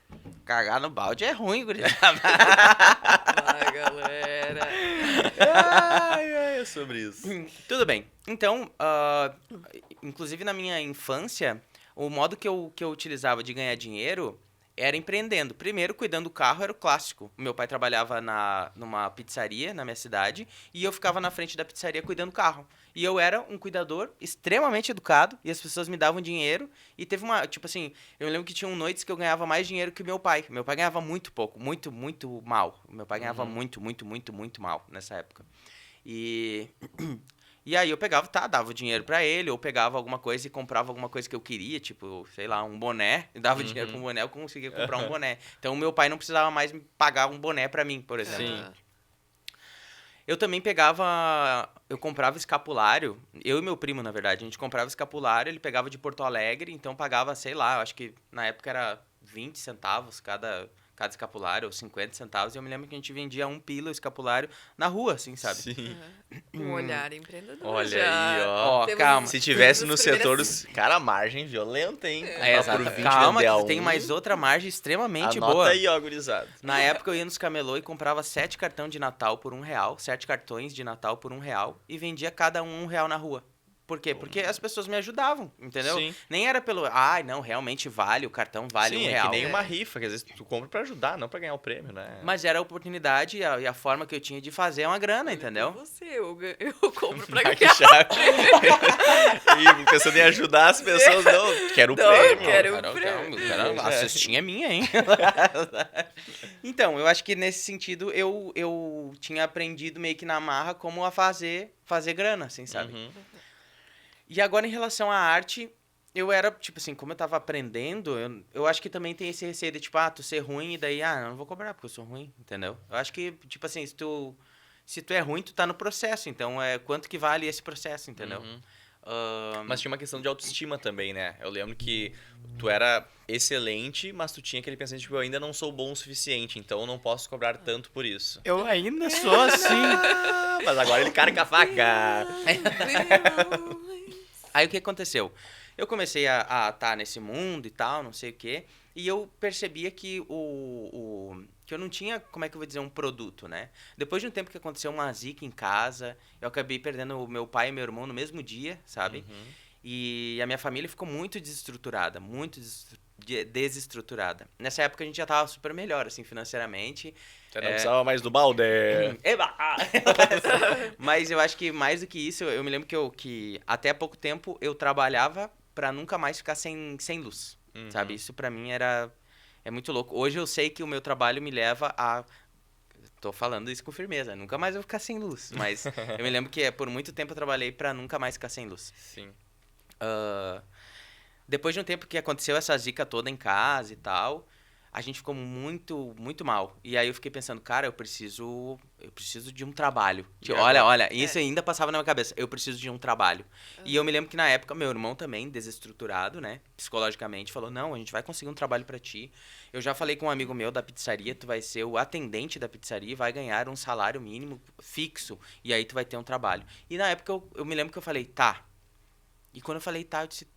cagar no balde é ruim, gurizada. Ai, galera. É sobre isso. Tudo bem. Então, inclusive na minha infância, o modo que eu utilizava de ganhar dinheiro era empreendendo. Primeiro, cuidando do carro, era o clássico. Meu pai trabalhava numa pizzaria na minha cidade e eu ficava na frente da pizzaria cuidando do carro. E eu era um cuidador extremamente educado e as pessoas me davam dinheiro. E teve tipo assim, eu lembro que tinham noites que eu ganhava mais dinheiro que meu pai. Meu pai ganhava muito pouco, muito, muito mal. Meu pai ganhava muito, muito, muito, muito mal nessa época. E aí eu pegava, dava o dinheiro pra ele, ou pegava alguma coisa e comprava alguma coisa que eu queria, tipo, sei lá, um boné, e dava dinheiro pra um boné, eu conseguia comprar um boné. Então o meu pai não precisava mais me pagar um boné pra mim, por exemplo. Sim. Eu também eu comprava escapulário, eu e meu primo, na verdade, a gente comprava escapulário, ele pegava de Porto Alegre, então pagava, sei lá, eu acho que na época era 20 centavos cada escapulário, ou 50 centavos, e eu me lembro que a gente vendia 1 pila o escapulário na rua, assim, sabe? Sim. Um olhar empreendedor. Olha já. aí, ó. Calma. Se tivesse no temos setor primeiras- dos... Cara, margem violenta, hein? Exato. Por 20 Calma, vender a que tem um. mais outra margem extremamente Anota boa. aí, ó, gurizada. Na época eu ia nos camelô e comprava 7 cartões de Natal por R$1, 7 cartões de Natal por R$1 e vendia cada um R$1 na rua. Por quê? Porque as pessoas me ajudavam, entendeu? Sim. Nem era pelo, não, realmente vale, o cartão vale Sim, R$1. é que nem uma rifa, que às vezes tu compra pra ajudar, não pra ganhar o prêmio, né? Mas era a oportunidade e a forma que eu tinha de fazer uma grana, entendeu? Você, eu compro pra Que ganhar. chave. E pensando em ajudar as pessoas, não, quero o Não, prêmio. quero- A cestinha é minha, hein? Então, eu acho que nesse sentido eu tinha aprendido meio que na marra como a fazer grana, assim, sabe? Uhum. E agora, em relação à arte, eu era, tipo assim, como eu tava aprendendo, eu acho que também tem esse receio de, tipo, tu ser ruim e daí, eu não vou cobrar porque eu sou ruim, entendeu? Eu acho que, tipo assim, se tu é ruim, tu tá no processo, então quanto que vale esse processo, entendeu? Uhum. Mas tinha uma questão de autoestima também, né? Eu lembro que tu era excelente, mas tu tinha aquele pensamento, tipo, eu ainda não sou bom o suficiente, então eu não posso cobrar tanto por isso. Eu ainda sou assim. Mas agora ele carga a faca. Aí o que aconteceu? Eu comecei a estar nesse mundo e tal, não sei o quê, e eu percebia que que eu não tinha, como é que eu vou dizer, um produto, né? Depois de um tempo que aconteceu uma zica em casa, eu acabei perdendo o meu pai e meu irmão no mesmo dia, sabe? Uhum. E a minha família ficou muito desestruturada, desestruturada. Nessa época a gente já tava super melhor, assim, financeiramente. Você não precisava mais do balde. Eba! Mas eu acho que mais do que isso, eu me lembro que até há pouco tempo eu trabalhava pra nunca mais ficar sem luz, sabe? Isso pra mim é muito louco. Hoje eu sei que o meu trabalho me leva a... Tô falando isso com firmeza, nunca mais eu vou ficar sem luz. Mas eu me lembro que por muito tempo eu trabalhei pra nunca mais ficar sem luz. Sim. Depois de um tempo que aconteceu essa zica toda em casa e tal, a gente ficou muito, muito mal. E aí eu fiquei pensando, cara, eu preciso de um trabalho. Olha, isso ainda passava na minha cabeça. Eu preciso de um trabalho. E eu me lembro que na época meu irmão também, desestruturado, né, psicologicamente, falou, não, a gente vai conseguir um trabalho pra ti. Eu já falei com um amigo meu da pizzaria, tu vai ser o atendente da pizzaria e vai ganhar um salário mínimo fixo. E aí tu vai ter um trabalho. E na época eu me lembro que eu falei, tá. E quando eu falei tá, eu disse,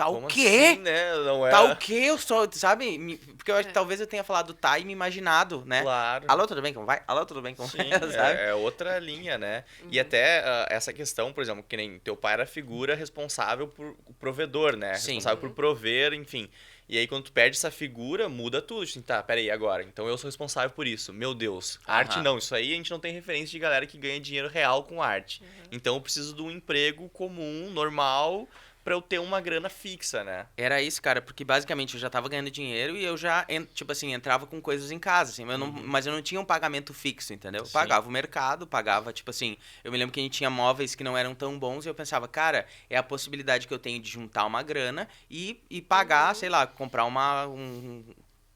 Tá Como o quê? assim, né? Não é... Tá o quê? Eu sou, sabe? Porque eu acho que talvez eu tenha falado tá e me imaginado, né? Claro. Alô, tudo bem? Como vai? Alô, tudo bem? Como Sim, vai? Sabe? é outra linha, né? E até essa questão, por exemplo, que nem teu pai era a figura responsável por o provedor, né? Sim. Responsável por prover, enfim. E aí, quando tu perde essa figura, muda tudo. Assim, tá, peraí, agora. Então eu sou responsável por isso. Meu Deus. Arte não. Isso aí a gente não tem referência de galera que ganha dinheiro real com arte. Então eu preciso de um emprego comum, normal, pra eu ter uma grana fixa, né? Era isso, cara, porque basicamente eu já tava ganhando dinheiro e eu já, tipo assim, entrava com coisas em casa, assim, mas eu não tinha um pagamento fixo, entendeu? Eu Sim. pagava o mercado, pagava, tipo assim, eu me lembro que a gente tinha móveis que não eram tão bons e eu pensava, cara, é a possibilidade que eu tenho de juntar uma grana e pagar, sei lá, comprar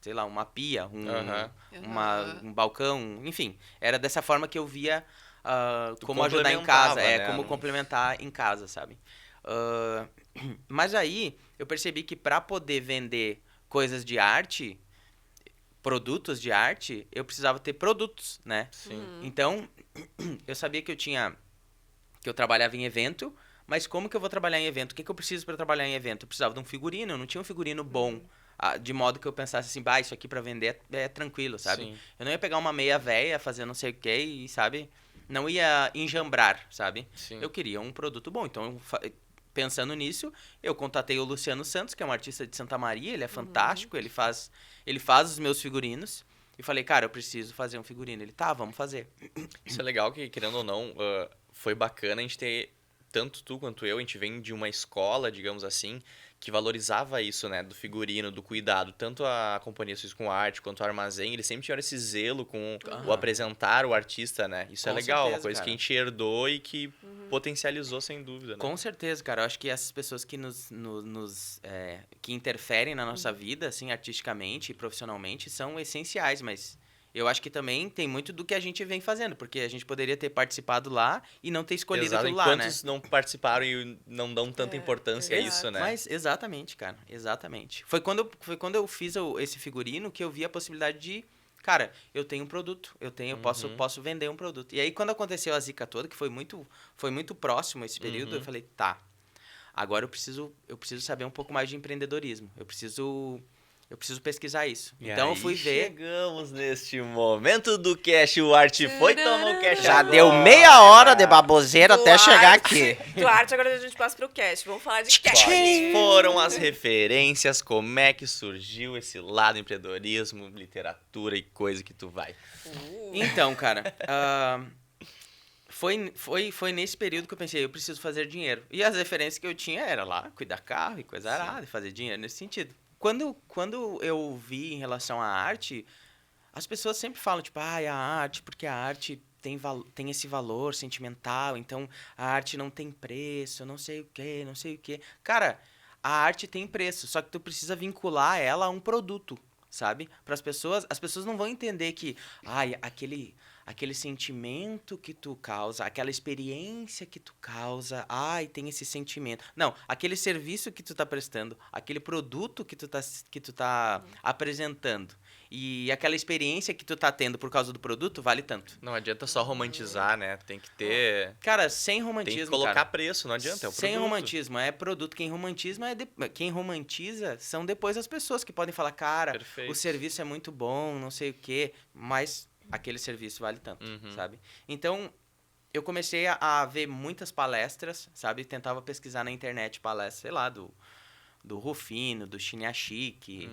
sei lá, uma pia, um balcão, enfim. Era dessa forma que eu via como ajudar em casa, né? como complementar em casa, sabe? Mas aí eu percebi que para poder vender coisas de arte, produtos de arte, eu precisava ter produtos, né? Sim. Então, eu sabia que eu trabalhava em evento, mas como que eu vou trabalhar em evento? O que que eu preciso para trabalhar em evento? Eu precisava de um figurino, eu não tinha um figurino bom, de modo que eu pensasse assim, isso aqui para vender é tranquilo, sabe? Sim. Eu não ia pegar uma meia véia, fazer não sei o que e, sabe? Não ia enjambrar, sabe? Sim. Eu queria um produto bom, então pensando nisso, eu contatei o Luciano Santos, que é um artista de Santa Maria, ele é fantástico, ele faz os meus figurinos. E falei, cara, eu preciso fazer um figurino. Ele, tá, vamos fazer. Isso é legal que, querendo ou não, foi bacana a gente ter, tanto tu quanto eu, a gente vem de uma escola, digamos assim, que valorizava isso, né, do figurino, do cuidado. Tanto a Companhia Suíça com Arte quanto o Armazém, eles sempre tinham esse zelo com o apresentar o artista, né? Isso Com é legal, certeza, uma coisa cara. que a gente herdou e que potencializou, sem dúvida, né? Com certeza, cara. Eu acho que essas pessoas que que interferem na nossa vida, assim, artisticamente e profissionalmente, são essenciais, mas eu acho que também tem muito do que a gente vem fazendo, porque a gente poderia ter participado lá e não ter escolhido Exato, aquilo lá, né? quantos não participaram e não dão tanta importância a isso, né? Mas, exatamente, cara, exatamente. Foi quando eu fiz esse figurino que eu vi a possibilidade de, cara, eu tenho um produto, eu posso vender um produto. E aí, quando aconteceu a zica toda, que foi muito próximo esse período, eu falei, tá, agora eu preciso saber um pouco mais de empreendedorismo, eu preciso pesquisar isso. E então eu aí fui ver. Chegamos neste momento do Cash. O Arte foi tomar o Cash Já agora. deu meia hora de baboseira até chegar aqui. Do arte, agora a gente passa pro cash. Vamos falar de cash. Quais foram as referências? Como é que surgiu esse lado empreendedorismo, literatura e coisa que tu vai? Então, cara, foi nesse período que eu pensei, eu preciso fazer dinheiro. E as referências que eu tinha era lá, cuidar carro e coisa arada, e fazer dinheiro nesse sentido. Quando eu vi em relação à arte, as pessoas sempre falam, tipo, a arte, porque a arte tem esse valor sentimental, então a arte não tem preço, não sei o quê. Cara, a arte tem preço, só que tu precisa vincular ela a um produto, sabe? Para as pessoas não vão entender que, aquele sentimento que tu causa, aquela experiência que tu causa, tem esse sentimento. Não, aquele serviço que tu tá prestando, aquele produto que tu tá apresentando e aquela experiência que tu tá tendo por causa do produto vale tanto. Não adianta só romantizar, né? Tem que ter... Cara, sem romantismo, Tem que colocar cara. preço, não adianta, é o produto. Sem romantismo, é produto. Quem romantiza são depois as pessoas que podem falar, cara, Perfeito. o serviço é muito bom, não sei o quê, mas aquele serviço vale tanto, sabe? Então, eu comecei a ver muitas palestras, sabe? Tentava pesquisar na internet palestras, sei lá, do Rufino, do Chiniachique,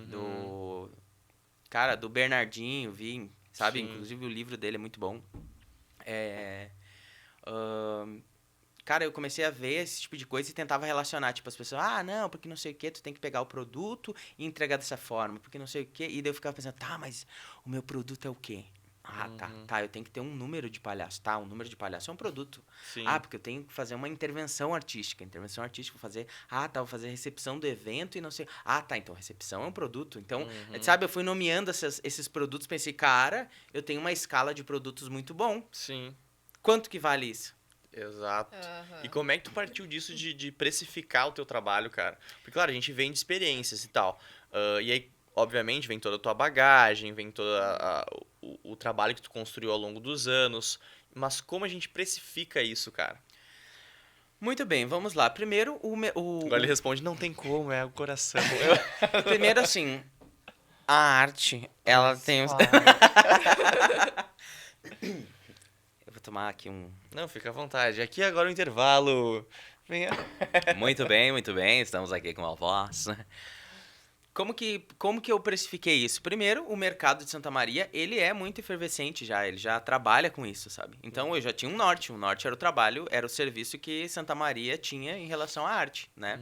do Bernardinho, vi, sabe? Sim. Inclusive o livro dele é muito bom. Cara, eu comecei a ver esse tipo de coisa e tentava relacionar, tipo, as pessoas, não, porque não sei o que, tu tem que pegar o produto e entregar dessa forma, porque não sei o que, e daí eu ficava pensando, tá, mas o meu produto é o quê? Tá, eu tenho que ter um número de palhaço, tá, um número de palhaço é um produto. Sim. Porque eu tenho que fazer uma intervenção artística, vou fazer, vou fazer a recepção do evento e não sei, tá, então recepção é um produto, então, sabe, eu fui nomeando esses produtos, pensei, cara, eu tenho uma escala de produtos muito bom. Sim. Quanto que vale isso? Exato. E como é que tu partiu disso de precificar o teu trabalho, cara? Porque, claro, a gente vem de experiências e tal. E aí, obviamente, vem toda a tua bagagem, vem todo o trabalho que tu construiu ao longo dos anos. Mas como a gente precifica isso, cara? Muito bem, vamos lá. Primeiro, Agora ele responde, não tem como, é o coração. Primeiro, assim, a arte, ela tem... Eu vou tomar aqui um... Não, fica à vontade. Aqui agora o intervalo. Venha. Muito bem, estamos aqui com a voz. Como que eu precifiquei isso? Primeiro, o mercado de Santa Maria, ele é muito efervescente já, ele já trabalha com isso, sabe? Então, eu já tinha um norte era o trabalho, era o serviço que Santa Maria tinha em relação à arte, né?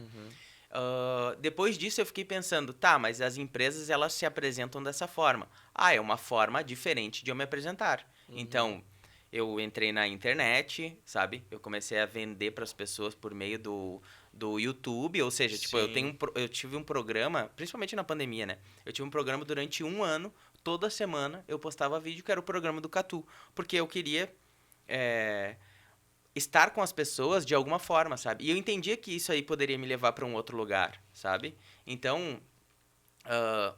Depois disso, eu fiquei pensando, tá, mas as empresas, elas se apresentam dessa forma. É uma forma diferente de eu me apresentar. Então, eu entrei na internet, sabe? Eu comecei a vender para as pessoas por meio do YouTube, ou seja, tipo, eu tive um programa, principalmente na pandemia, né? Eu tive um programa durante 1 ano, toda semana eu postava vídeo, que era o programa do Catu, porque eu queria estar com as pessoas de alguma forma, sabe? E eu entendia que isso aí poderia me levar para um outro lugar, sabe? Então,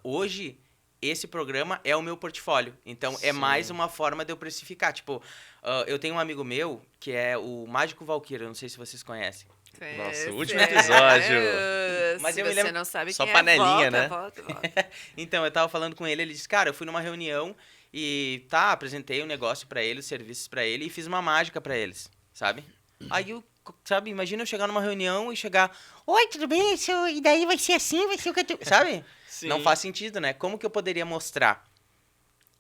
hoje, esse programa é o meu portfólio. Então, é mais uma forma de eu precificar. Tipo, eu tenho um amigo meu, que é o Mágico Valkyria, não sei se vocês conhecem. Nossa, o último episódio. Mas se eu me você lembro... não sabe Só quem panelinha, é, né? volta. Então, eu tava falando com ele, ele disse, cara, eu fui numa reunião e apresentei um negócio pra ele, os serviços pra ele e fiz uma mágica pra eles, sabe? Aí sabe, imagina eu chegar numa reunião e chegar, oi, tudo bem? E daí vai ser assim, vai ser o que tu... Sabe? Sim. Não faz sentido, né? Como que eu poderia mostrar?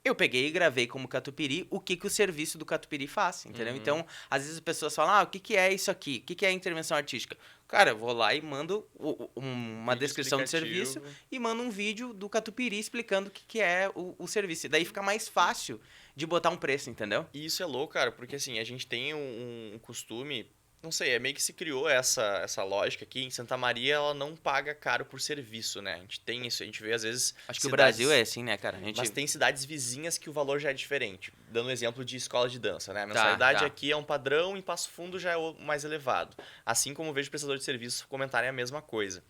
Eu peguei e gravei como Catupiry o que o serviço do Catupiry faz, entendeu? Então, às vezes as pessoas falam, o que é isso aqui? O que é intervenção artística? Cara, eu vou lá e mando uma descrição do serviço e mando um vídeo do Catupiry explicando o que é o serviço. Daí fica mais fácil de botar um preço, entendeu? E isso é louco, cara, porque assim, a gente tem um costume... Não sei, meio que se criou essa lógica aqui. Em Santa Maria, ela não paga caro por serviço, né? A gente tem isso, a gente vê às vezes... Acho que o Brasil é assim, né, cara? Mas tem cidades vizinhas que o valor já é diferente. Dando um exemplo de escola de dança, né? A mensalidade aqui é um padrão, em Passo Fundo já é o mais elevado. Assim como vejo prestador de serviço comentarem a mesma coisa.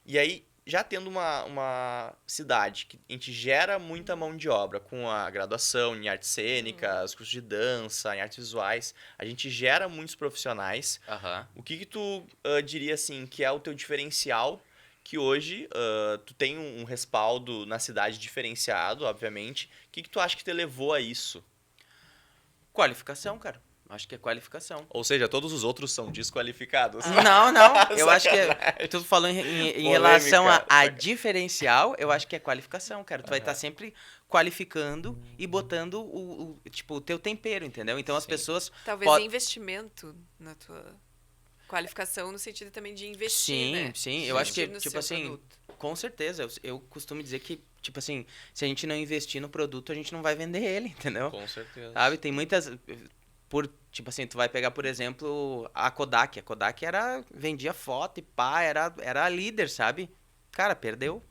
E aí, já tendo uma cidade que a gente gera muita mão de obra com a graduação em artes cênicas, cursos de dança, em artes visuais, a gente gera muitos profissionais. O que tu diria assim que é o teu diferencial, que hoje tu tem um respaldo na cidade diferenciado, obviamente. O que tu acha que te levou a isso? Qualificação, cara. Acho que é qualificação. Ou seja, todos os outros são desqualificados. Não. Eu acho que tu falou em relação a diferencial, eu acho que é qualificação, cara. Tu vai estar sempre qualificando e botando o teu tempero, entendeu? Então as pessoas... Talvez investimento na tua qualificação, no sentido também de investir, né? Sim. Eu acho que, tipo assim, produto. Com certeza. Eu costumo dizer que, tipo assim, se a gente não investir no produto, a gente não vai vender ele, entendeu? Com certeza. Sabe? Tem muitas... Tipo assim, tu vai pegar, por exemplo, a Kodak. A Kodak vendia foto e era a líder, sabe? Cara, perdeu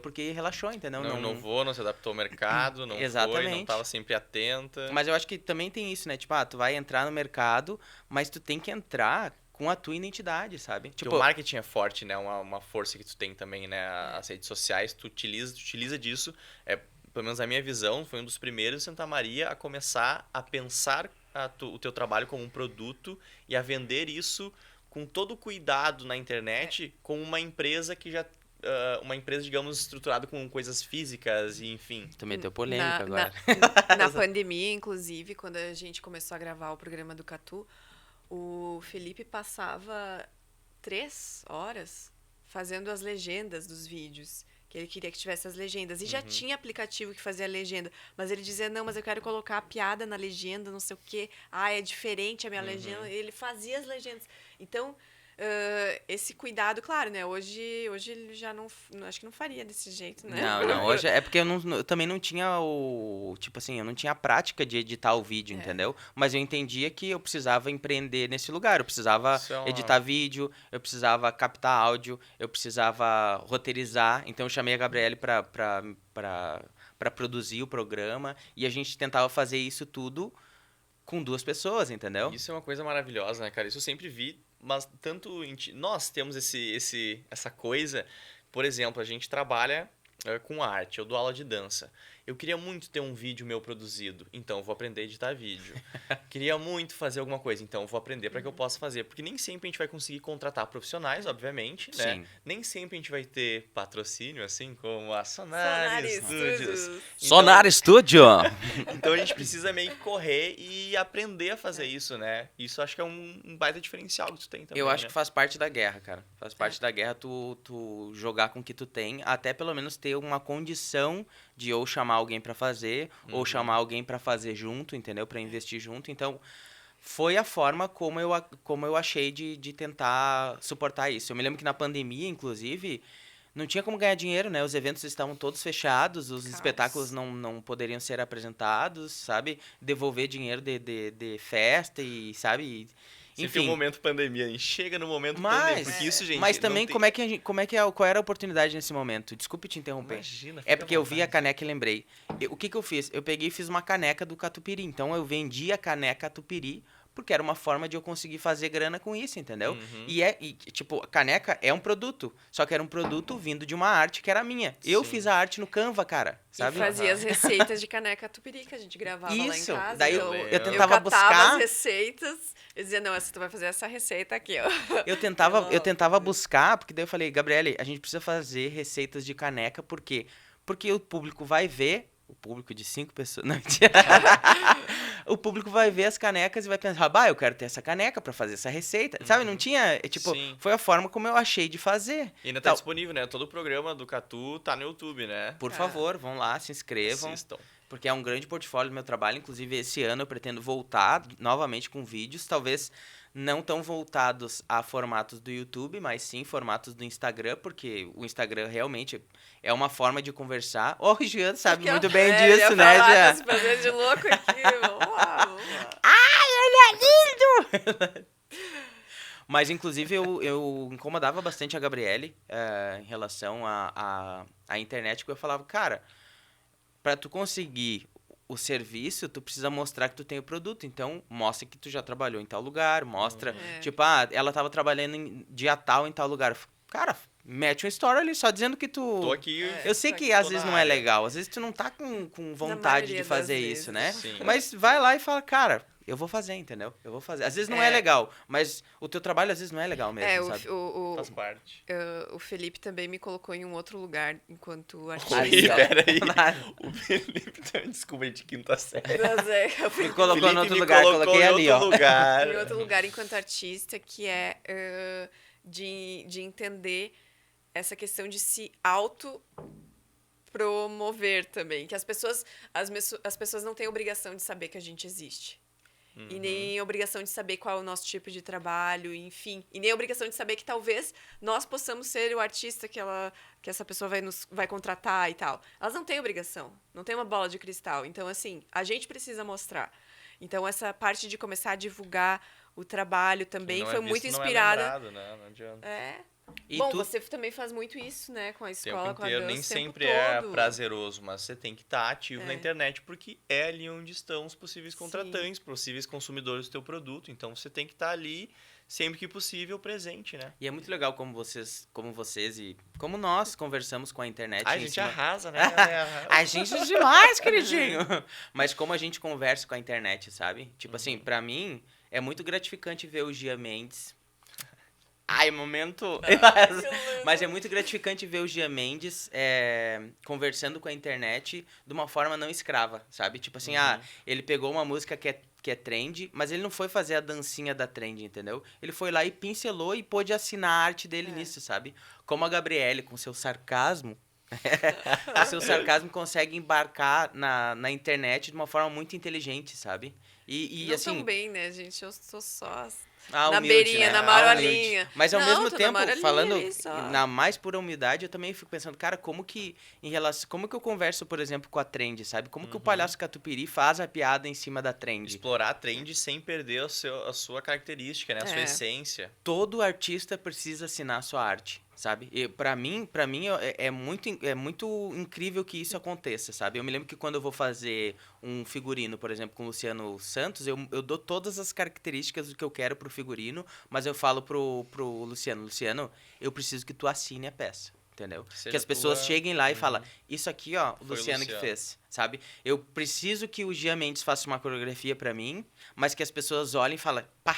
porque relaxou, entendeu? Não inovou, não se adaptou ao mercado, não Exatamente. não estava sempre atenta. Mas eu acho que também tem isso, né? Tipo, tu vai entrar no mercado, mas tu tem que entrar com a tua identidade, sabe? Tipo, o marketing é forte, né? Uma força que tu tem também, né? As redes sociais, tu utiliza disso. Pelo menos a minha visão, foi um dos primeiros em Santa Maria a começar a pensar o teu trabalho como um produto e a vender isso com todo o cuidado na internet, como uma empresa que já... uma empresa, digamos, estruturada com coisas físicas e enfim. Tu meteu polêmica agora. Na pandemia, inclusive, quando a gente começou a gravar o programa do Catu, o Felipe passava 3 horas fazendo as legendas dos vídeos. Que ele queria que tivesse as legendas. E já tinha aplicativo que fazia a legenda. Mas ele dizia, não, mas eu quero colocar a piada na legenda, não sei o quê. É diferente a minha legenda. Ele fazia as legendas. Então, esse cuidado, claro, né? Hoje ele já não... Acho que não faria desse jeito, né? Não. Hoje é porque eu também não tinha tipo assim, eu não tinha a prática de editar o vídeo, entendeu? Mas eu entendia que eu precisava empreender nesse lugar. Eu precisava editar vídeo, eu precisava captar áudio, eu precisava roteirizar. Então eu chamei a Gabriele pra produzir o programa e a gente tentava fazer isso tudo com 2 pessoas, entendeu? Isso é uma coisa maravilhosa, né, cara? Isso eu sempre vi, mas tanto nós temos essa coisa. Por exemplo, a gente trabalha com arte, eu dou aula de dança. Eu queria muito ter um vídeo meu produzido, então vou aprender a editar vídeo. Queria muito fazer alguma coisa, então vou aprender para que eu possa fazer. Porque nem sempre a gente vai conseguir contratar profissionais, obviamente, né? Sim. Nem sempre a gente vai ter patrocínio, assim como a Sonar Studios. Sonar Studio! Então a gente precisa meio que correr e aprender a fazer isso, né? Isso acho que é um baita diferencial que tu tem também. Eu acho né? que faz parte da guerra, cara. Faz parte da guerra tu jogar com o que tu tem, até pelo menos ter uma condição de ou chamar alguém pra fazer, ou chamar alguém pra fazer junto, entendeu? Pra investir junto. Então, foi a forma como eu achei de tentar suportar isso. Eu me lembro que na pandemia, inclusive, não tinha como ganhar dinheiro, né? Os eventos estavam todos fechados, os espetáculos não poderiam ser apresentados, sabe? Devolver dinheiro de festa e, sabe? Enfim, tem um momento pandemia, a gente chega no momento pandemia, porque isso, gente... Mas também, tem... qual era a oportunidade nesse momento? Desculpe te interromper. Imagina, é porque eu vi a caneca e lembrei. O que eu fiz? Eu peguei e fiz uma caneca do Catupiry. Então, eu vendi a caneca Catupiry, porque era uma forma de eu conseguir fazer grana com isso, entendeu? Tipo, a caneca é um produto, só que era um produto vindo de uma arte que era minha. Eu fiz a arte no Canva, cara, sabe? E fazia as receitas de caneca Tupiri, que a gente gravava lá em Isso, casa. daí então, eu tentava catava buscar... as receitas, eu dizia, não, essa tu vai fazer essa receita aqui, ó. Eu tentava buscar, porque daí eu falei, Gabriele, a gente precisa fazer receitas de caneca, por quê? Porque o público vai ver, o público de 5 pessoas, não, mentira. O público vai ver as canecas e vai pensar, eu quero ter essa caneca pra fazer essa receita, sabe? Não tinha, foi a forma como eu achei de fazer. E ainda tá disponível, né? Todo o programa do Catu tá no YouTube, né? Por favor, vão lá, se inscrevam. Assistam. Porque é um grande portfólio do meu trabalho. Inclusive, esse ano eu pretendo voltar novamente com vídeos, talvez não tão voltados a formatos do YouTube, mas sim formatos do Instagram, porque o Instagram realmente é uma forma de conversar. O Jean sabe muito bem disso, né, Jean? Se fazendo de louco aqui, vamos lá. Ai, ele é lindo! Mas, inclusive, eu incomodava bastante a Gabriele em relação à internet, porque eu falava, cara, para tu conseguir o serviço, tu precisa mostrar que tu tem o produto. Então, mostra que tu já trabalhou em tal lugar, mostra, tipo, ela tava trabalhando em dia tal em tal lugar. Cara, mete um story ali só dizendo que tu... Tô aqui... Eu sei que às vezes não é legal, às vezes tu não tá com vontade de fazer isso, né? Sim. Mas vai lá e fala, cara, eu vou fazer, entendeu? Eu vou fazer. Às vezes não é legal, mas o teu trabalho às vezes não é legal mesmo, sabe? Faz parte. O Felipe também me colocou em um outro lugar enquanto artista. Peraí. O Felipe também, desculpa, de quinta série. Me colocou em outro lugar, coloquei ali, ó. Em outro lugar enquanto artista, que é de entender essa questão de se promover também. Que as pessoas não têm obrigação de saber que a gente existe. E nem obrigação de saber qual é o nosso tipo de trabalho, enfim. E nem obrigação de saber que talvez nós possamos ser o artista que essa pessoa vai contratar e tal. Elas não têm obrigação, não tem uma bola de cristal. Então, assim, a gente precisa mostrar. Então, essa parte de começar a divulgar o trabalho também foi muito inspirada. Não é lembrado, né? Não adianta. E bom, você também faz muito isso, né? Com a escola, com a dança, nem o tempo sempre todo. é prazeroso, mas você tem que estar ativo na internet, porque é ali onde estão os possíveis contratantes, possíveis consumidores do teu produto. Então, você tem que estar ali, sempre que possível, presente, né? E é muito legal como vocês e como nós conversamos com a internet. A gente arrasa, né? A gente é demais, queridinho. Mas como a gente conversa com a internet, sabe? Tipo assim, pra mim, é muito gratificante ver o Gia Mendes... Ai, momento... Mas é muito gratificante ver o Gia Mendes conversando com a internet de uma forma não escrava, sabe? Tipo assim, ele pegou uma música que é trend, mas ele não foi fazer a dancinha da trend, entendeu? Ele foi lá e pincelou e pôde assinar a arte dele nisso, sabe? Como a Gabriele, com seu sarcasmo... o seu sarcasmo consegue embarcar na internet de uma forma muito inteligente, sabe? E não assim... tão bem, né, gente? Eu sou só... na humilde, beirinha, né? Na marolinha. Mas ao mesmo tempo, falando na na mais pura humildade, eu também fico pensando, cara, como que eu converso, por exemplo, com a trend, sabe? Como que o palhaço Catupiry faz a piada em cima da trend? Explorar a trend sem perder a sua característica, né? A sua essência. Todo artista precisa assinar a sua arte, sabe? E pra mim é muito incrível que isso aconteça, sabe? Eu me lembro que quando eu vou fazer um figurino, por exemplo, com o Luciano Santos, eu dou todas as características do que eu quero pro figurino, mas eu falo pro Luciano, eu preciso que tu assine a peça. entendeu? Seja Que as pessoas cheguem lá e falam, isso aqui, ó, o Foi o Luciano que Luciano. fez, sabe? Eu preciso que o Gia Mendes faça uma coreografia pra mim, mas que as pessoas olhem e falem, pá,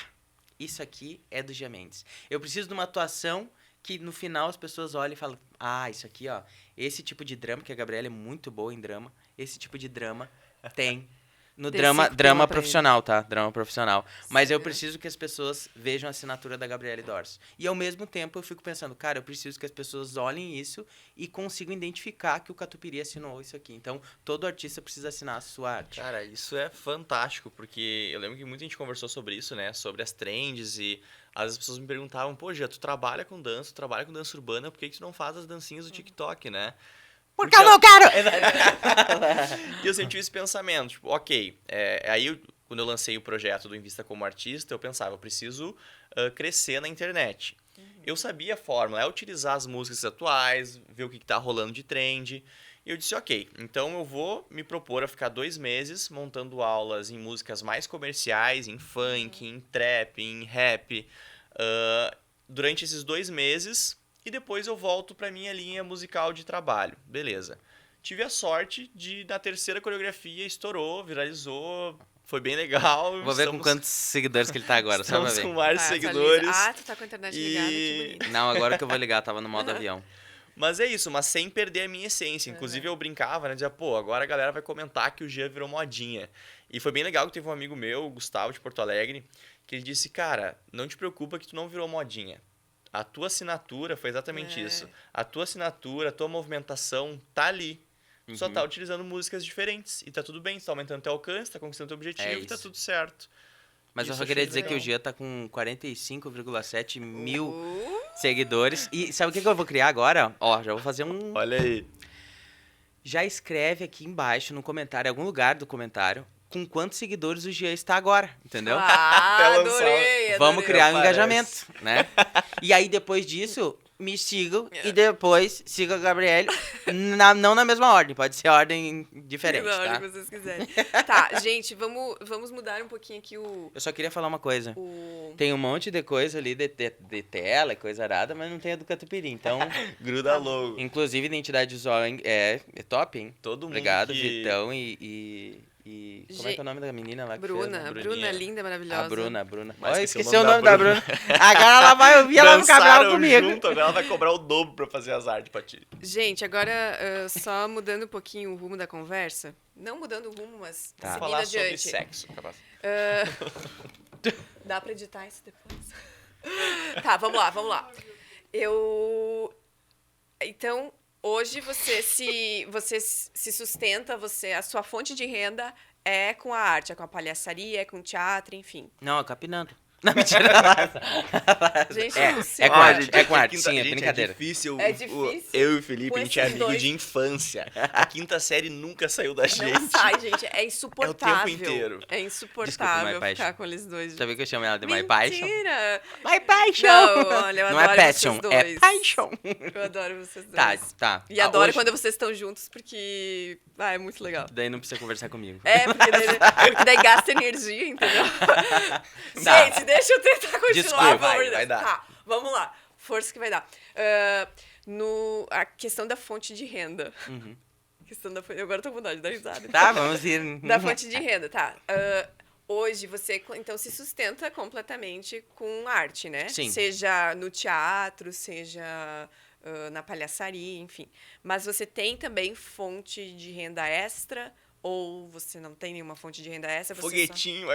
isso aqui é do Gia Mendes. Eu preciso de uma atuação que no final as pessoas olhem e falam, ah, isso aqui, ó, esse tipo de drama, que a Gabriela é muito boa em drama, esse tipo de drama tem no Dê drama 5 pila pra profissional, tá? Drama profissional. Mas eu Sim. preciso que as pessoas vejam a assinatura da Gabriele Dors. E ao mesmo tempo eu fico pensando, cara, eu preciso que as pessoas olhem isso e consigam identificar que o Catupiry assinou isso aqui. Então, todo artista precisa assinar a sua arte. Cara, isso é fantástico, porque eu lembro que muita gente conversou sobre isso, né? Sobre as trends e às vezes as pessoas me perguntavam, pô, Gia, tu trabalha com dança, tu trabalha com dança urbana, por que tu não faz as dancinhas do TikTok, né? Porque eu não quero! E eu sempre tive esse pensamento, tipo, ok, quando eu lancei o projeto do Invista como Artista, eu pensava, eu preciso crescer na internet. Eu sabia a fórmula, é utilizar as músicas atuais, ver o que tá rolando de trend. E eu disse, ok, então eu vou me propor a ficar 2 meses montando aulas em músicas mais comerciais, em funk, em trap, em rap, durante esses 2 meses, e depois eu volto pra minha linha musical de trabalho. Beleza. Tive a sorte de, na terceira coreografia, estourou, viralizou, foi bem legal. Vou ver com quantos seguidores que ele tá agora, só pra Estamos ver. com vários Tá, seguidores. atualiza. Ah, tu tá com a internet ligada, que bonito. Não, agora que eu vou ligar, tava no modo avião. Mas é isso, mas sem perder a minha essência. Inclusive eu brincava, né? Dizia, pô, agora a galera vai comentar que o Gia virou modinha. E foi bem legal que teve um amigo meu, o Gustavo, de Porto Alegre, que ele disse, cara, não te preocupa que tu não virou modinha. A tua assinatura foi exatamente isso. A tua assinatura, a tua movimentação tá ali. Tu só tá utilizando músicas diferentes. E tá tudo bem, tu tá aumentando teu alcance, tá conquistando teu objetivo e tá isso. tudo certo. Mas eu Isso só eu queria achei dizer que legal. o Gia tá com 45,7 mil seguidores. E sabe o que eu vou criar agora? Ó, já vou fazer um... Olha aí. Já escreve aqui embaixo, no comentário, em algum lugar do comentário, com quantos seguidores o Gia está agora, entendeu? Ah, Até lançar. adorei. Vamos criar um Parece. engajamento, né? E aí, depois disso, me sigam e depois siga a Gabriele. Não na mesma ordem, pode ser ordem diferente, Na hora tá? que vocês quiserem. Tá, gente, vamos mudar um pouquinho aqui o... Eu só queria falar uma coisa. o... Tem um monte de coisa ali de tela e coisa arada, mas não tem a do Catupiry. Então, Gruda logo. inclusive, identidade visual é top, hein? Todo mundo Obrigado, que... Vitão e como é que é o nome da menina lá que Bruna, fez, né? Bruna, linda, maravilhosa. A Bruna. Mas Ó, esqueci esqueci o nome da Bruna. Bruna. Agora ela vai ouvir, ela vai ficar brava Dançaram comigo. junto, agora ela vai cobrar o dobro pra fazer as artes pra ti. Gente, agora só mudando um pouquinho o rumo da conversa. Não mudando o rumo, mas Tá. seguindo Falar sobre adiante. sexo, capaz. Dá pra editar isso depois? Tá, vamos lá. Então, hoje você se sustenta, a sua fonte de renda é com a arte, é com a palhaçaria, é com o teatro, enfim. Não, é capinando. Não, mentira. Gente, É, Luciano, é com arte, gente, é com a arte, quinta- sim, é gente, brincadeira. É difícil. É difícil. Eu e o Felipe, Com a gente é esses amigo dois. de infância. A quinta série nunca saiu da gente. não sai, gente. É insuportável. inteiro. É Desculpa, insuportável My ficar Passion. com eles dois. Sabia que eu chamo ela de My Passion? Mentira! My Passion! Não, olha, eu Não adoro é passion, vocês é dois. passion. Eu adoro vocês dois. Tá. E adoro hoje, quando vocês estão juntos, porque... Ah, é muito legal. Daí não precisa conversar comigo. É, porque daí gasta energia, entendeu? Tá. Gente, deixa eu tentar continuar. Desculpa, pelo amor de vai Deus. dar. Tá, vamos lá. Força que vai dar. A questão da fonte de renda. Eu agora tô com vontade de dar risada. Tá, vamos ir. Da fonte de renda, tá. Hoje você, então, se sustenta completamente com arte, né? Sim. Seja no teatro, seja na palhaçaria, enfim. Mas você tem também fonte de renda extra ou você não tem nenhuma fonte de renda extra? Você Foguetinho.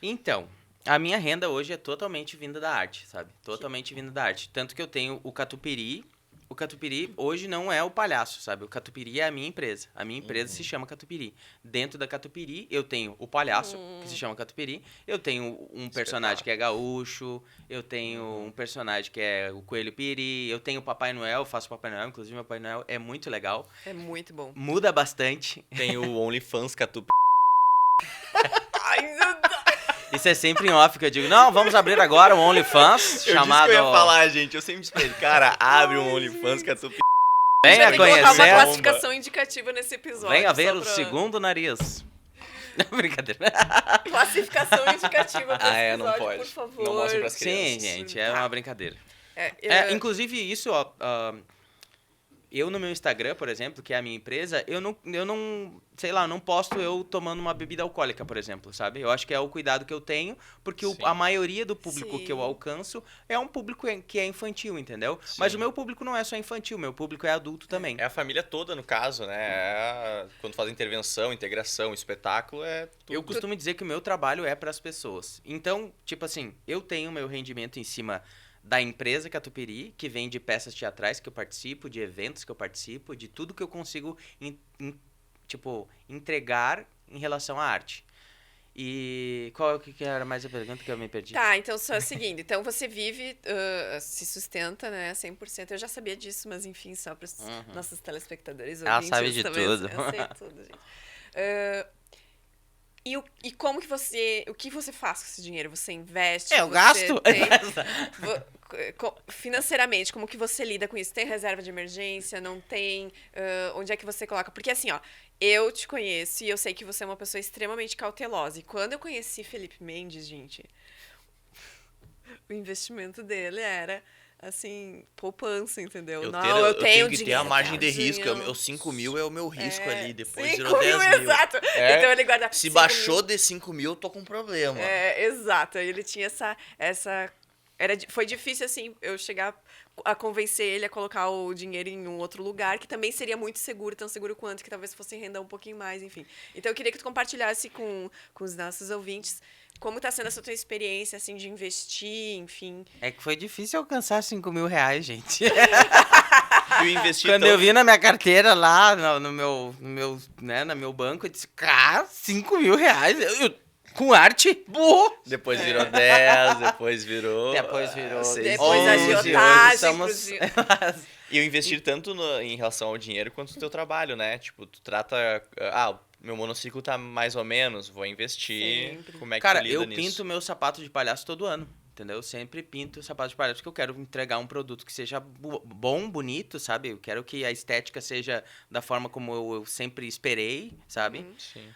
Então, a minha renda hoje é totalmente vinda da arte, sabe? Totalmente vinda da arte. Tanto que eu tenho o Catupiry. O Catupiry hoje não é o palhaço, sabe? O Catupiry é a minha empresa. A minha empresa se chama Catupiry. Dentro da Catupiry, eu tenho o palhaço, que se chama Catupiry. Eu tenho um personagem que é gaúcho. Eu tenho um personagem que é o Coelho Piri. Eu tenho o Papai Noel, eu faço o Papai Noel. Inclusive, o Papai Noel é muito legal. É muito bom. Muda bastante. Tem o OnlyFans Catup. Ai, meu Deus. Isso é sempre em off que eu digo, não, vamos abrir agora um OnlyFans Eu chamado... disse que eu ia falar, gente. Eu sempre disse pra ele, cara, abre um OnlyFans Catup. Venha Tem que colocar uma conhecer, classificação indicativa nesse episódio. venha ver só o pra- segundo nariz. Não, brincadeira. Classificação indicativa pra esse não episódio, pode. por favor. Não mostra pras Sim, crianças. gente, é uma brincadeira. Inclusive isso, ó, eu no meu Instagram, por exemplo, que é a minha empresa, eu não, sei lá, não posto eu tomando uma bebida alcoólica, por exemplo, sabe? Eu acho que é o cuidado que eu tenho, porque a maioria do público que eu alcanço é um público que é infantil, entendeu? Sim. Mas o meu público não é só infantil, meu público é adulto também. É a família toda, no caso, né? Quando faz intervenção, integração, espetáculo, é tudo. Eu costumo dizer que o meu trabalho é para as pessoas. Então, tipo assim, eu tenho meu rendimento em cima da empresa Catupiry, que vende peças teatrais que eu participo, de eventos que eu participo, de tudo que eu consigo, entregar em relação à arte. E qual que era mais a pergunta que eu me perdi? Tá, então só seguindo. Então você vive, se sustenta, né, 100%. Eu já sabia disso, mas enfim, só para os nossos telespectadores Ela ouvintes. sabe de tudo. Eu sei tudo, gente. E como que o que você faz com esse dinheiro? Você investe? Eu gasto? Financeiramente, como que você lida com isso? Tem reserva de emergência? Não tem? Onde é que você coloca? Porque assim, ó, eu te conheço e eu sei que você é uma pessoa extremamente cautelosa. E quando eu conheci Felipe Mendes, gente, o investimento dele era... assim, poupança, entendeu? Eu tenho que ter a margem de risco. Os 5 mil é o meu risco ali. Depois virou 10 mil. Exato. Então ele guarda. Se baixou de 5 mil, eu tô com problema. Exato. Ele tinha essa foi difícil, assim, eu chegar a convencer ele a colocar o dinheiro em um outro lugar, que também seria muito seguro, tão seguro quanto, que talvez fosse render um pouquinho mais, enfim. Então eu queria que tu compartilhasse com os nossos ouvintes como tá sendo essa tua experiência, assim, de investir, enfim. É que foi difícil alcançar 5 mil reais, gente. Eu investi Quando eu vi na minha carteira lá, no meu banco, eu disse, cara, 5 mil reais? Com arte? Burro! Depois virou 10, depois virou... Depois virou... 6, depois 11, agiotagem. E eu investir tanto em relação ao dinheiro quanto no teu trabalho, né? Tipo, tu trata... meu monociclo tá mais ou menos, vou investir. Sempre. Como é que Cara, tu lida eu nisso? pinto meu sapato de palhaço todo ano, entendeu? Eu sempre pinto sapato de palhaço porque eu quero entregar um produto que seja bom, bonito, sabe? Eu quero que a estética seja da forma como eu sempre esperei, sabe? Sim.